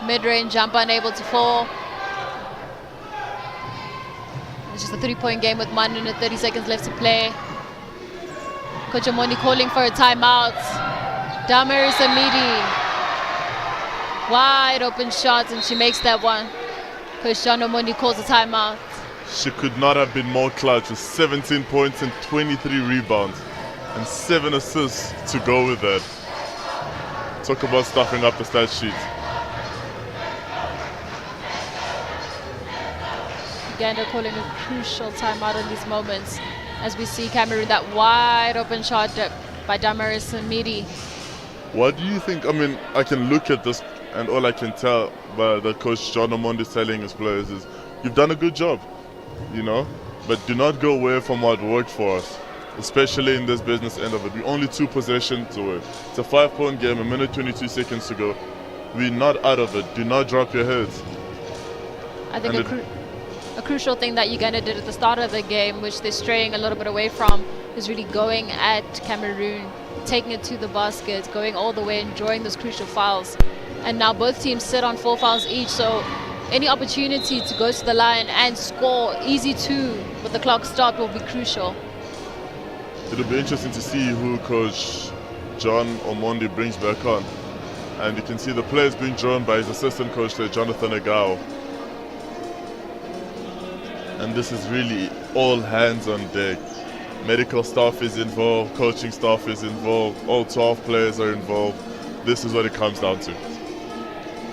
Mid-range jumper unable to fall. It's just a 3-point game with 1 minute 30 seconds left to play. Coach Omondi calling for a timeout. Damaris Amidi. Wide open shots, and she makes that one. Coach John Omondi calls a timeout. She could not have been more clutch with 17 points and 23 rebounds and 7 assists to go with that. Talk about stuffing up the stat sheet. Uganda calling a crucial timeout in these moments as we see Cameroon, that wide open shot by Damaris Amidi. What do you think? I mean, I can look at this and all I can tell by the coach John Omondi is telling his players is, you've done a good job, you know, but do not go away from what worked for us, especially in this business end of it. We're only 2 possessions away. It's a 5-point game, 1 minute 22 seconds to go. We're not out of it. Do not drop your heads. I think a crucial thing that Uganda did at the start of the game, which they're straying a little bit away from, is really going at Cameroon, taking it to the basket, going all the way and drawing those crucial fouls. And now both teams sit on 4 fouls each, so any opportunity to go to the line and score easy 2 with the clock stopped will be crucial. It'll be interesting to see who Coach John Omondi brings back on. And you can see the players being drawn by his assistant coach there, Jonathan Agao. And this is really all hands on deck. Medical staff is involved, coaching staff is involved, all 12 players are involved. This is what it comes down to.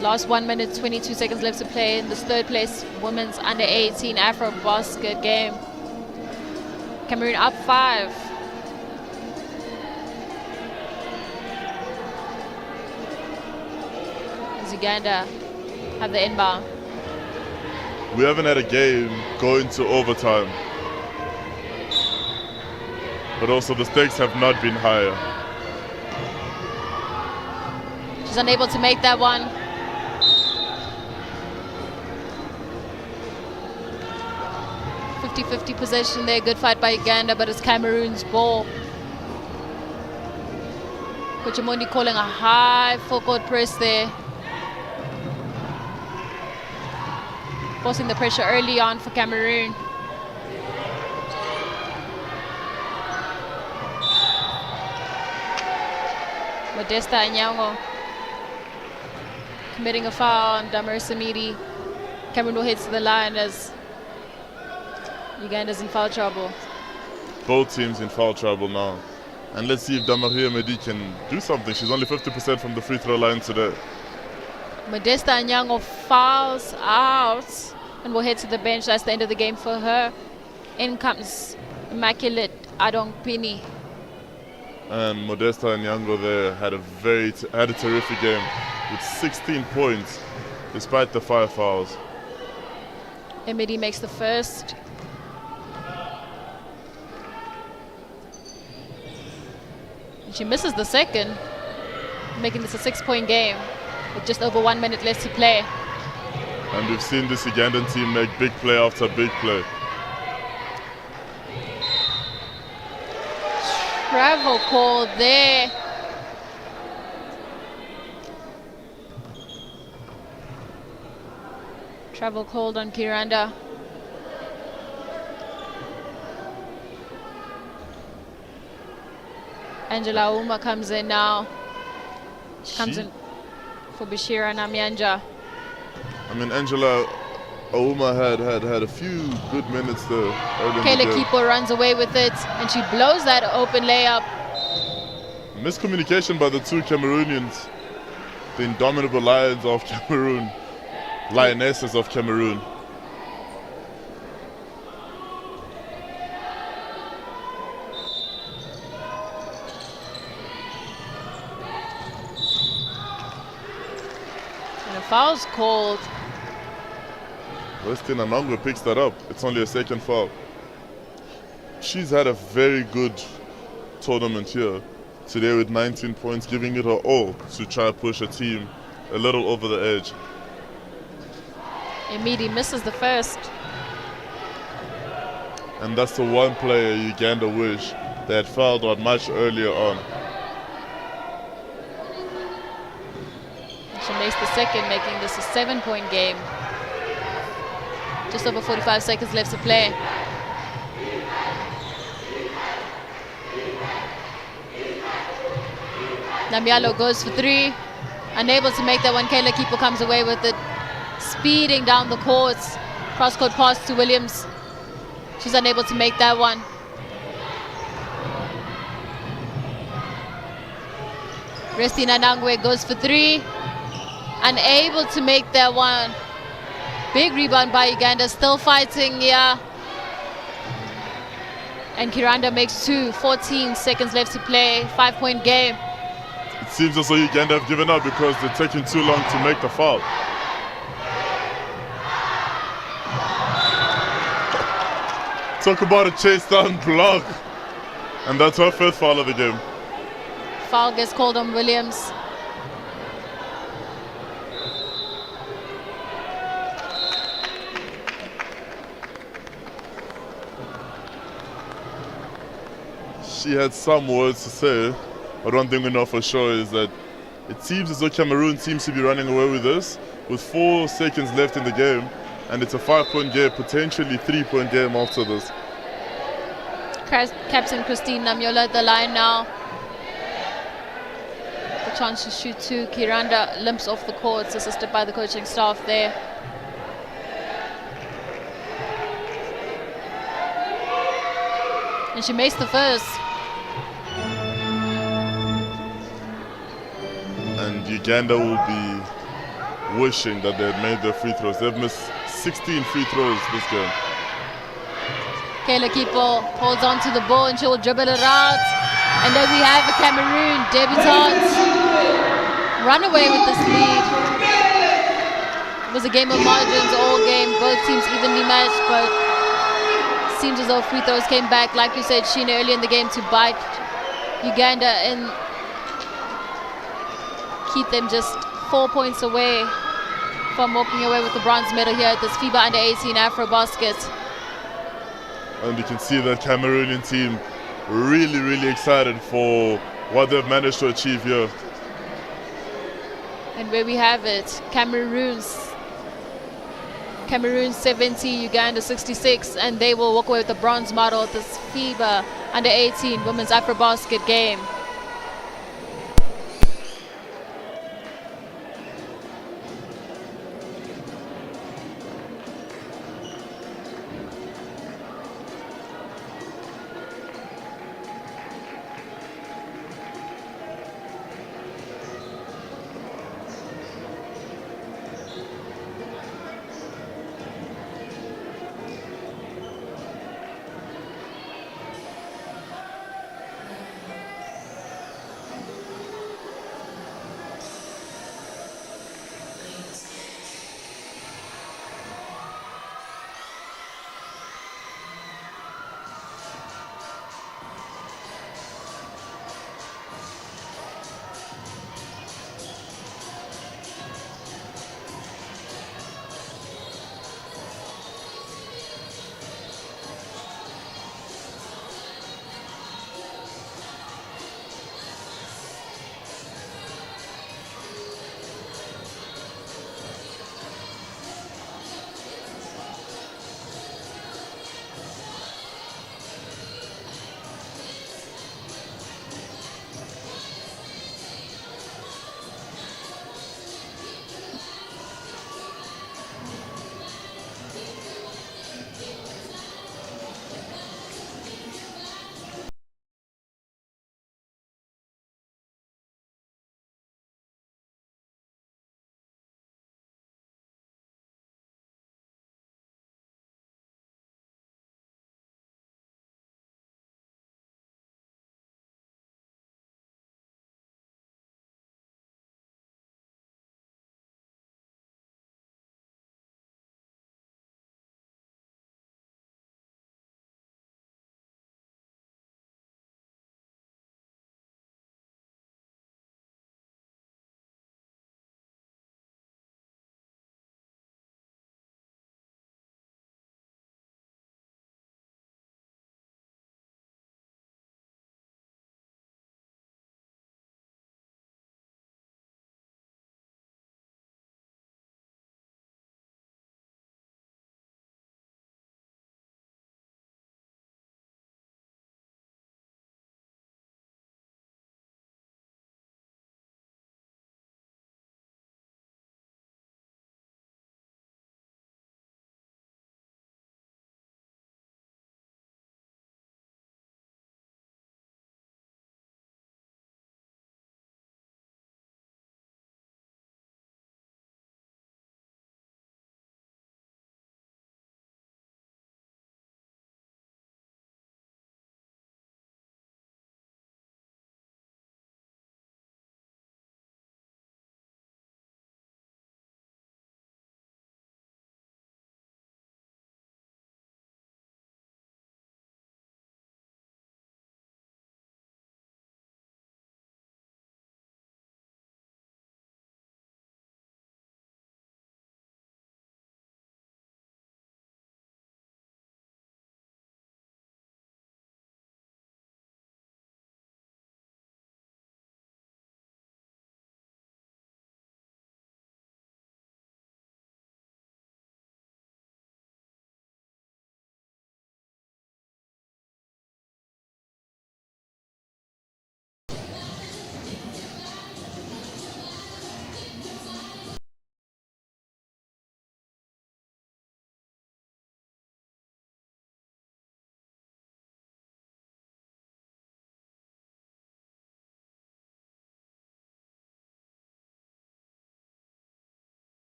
Last 1 minute 22 seconds left to play in this 3rd place women's under 18 AfroBasket game. Cameroon up 5. As Uganda have the inbound. We haven't had a game going to overtime, but also the stakes have not been higher. She's unable to make that one. .50 possession there, good fight by Uganda, but it's Cameroon's ball. Coach Omondi calling a high full court press there. Forcing the pressure early on for Cameroon. Modesta Anyango committing a foul on Damaris Amidi. Cameroon will head to the line as Uganda's in foul trouble. Both teams in foul trouble now. And let's see if Damaria Mehdi can do something. She's only 50% from the free throw line today. Modesta Anyango fouls out and will head to the bench. That's the end of the game for her. In comes Immaculate Adongpini. And Modesta Nyango there had a terrific game with 16 points despite the 5 fouls. Emidi makes the first. And she misses the second, making this a 6-point game with just over 1 minute left to play. And we've seen this Ugandan team make big play after big play. Travel call there. Travel called on Kiranda. Angela Uma comes in now. She comes in for Bashira Namyanja. I mean, Angela Ouma had a few good minutes there. Kayla Kipo runs away with it, and she blows that open layup. Miscommunication by the two Cameroonians, the indomitable lions of Cameroon, lionesses of Cameroon. And a foul's called. Westin Anangwe picks that up. It's only a second foul. She's had a very good tournament here today with 19 points, giving it her all to try to push her team a little over the edge. Emidi misses the first. And that's the one player Uganda wish they had fouled on much earlier on. She makes the second, making this a 7-point game. Just over 45 seconds left to play. Namyalo goes for 3. Unable to make that one. Kayla Kipo comes away with it. Speeding down the courts. Cross-court pass to Williams. She's unable to make that one. Restina Nangwe goes for 3. Unable to make that one. Big rebound by Uganda, still fighting here. And Kiranda makes 2, 14 seconds left to play, 5-point game. It seems as though Uganda have given up because they're taking too long to make the foul. Talk about a chase down block. And that's her 5th foul of the game. Foul gets called on Williams. She had some words to say, but one thing we know for sure is that it seems as though Cameroon seems to be running away with this with 4 seconds left in the game, and it's a 5-point game, potentially 3-point game after this. Captain Christine Namyola at the line now. The chance to shoot 2. Kiranda limps off the courts, assisted by the coaching staff there. And she makes the first. And Uganda will be wishing that they had made their free throws. They've missed 16 free throws this game. Kayla Kipo holds on to the ball and she will dribble it out. And then we have a Cameroon debutante run away with this lead. It was a game of margins all game, both teams evenly matched, but seems as though free throws came back, like you said, Sheena, early in the game to bite Uganda and keep them just 4 points away from walking away with the bronze medal here at this FIBA U18 AfroBasket. And you can see that Cameroonian team really excited for what they've managed to achieve here. And where we have it, Cameroon 70, Uganda 66, and they will walk away with the bronze medal at this FIBA U18 Women's AfroBasket game.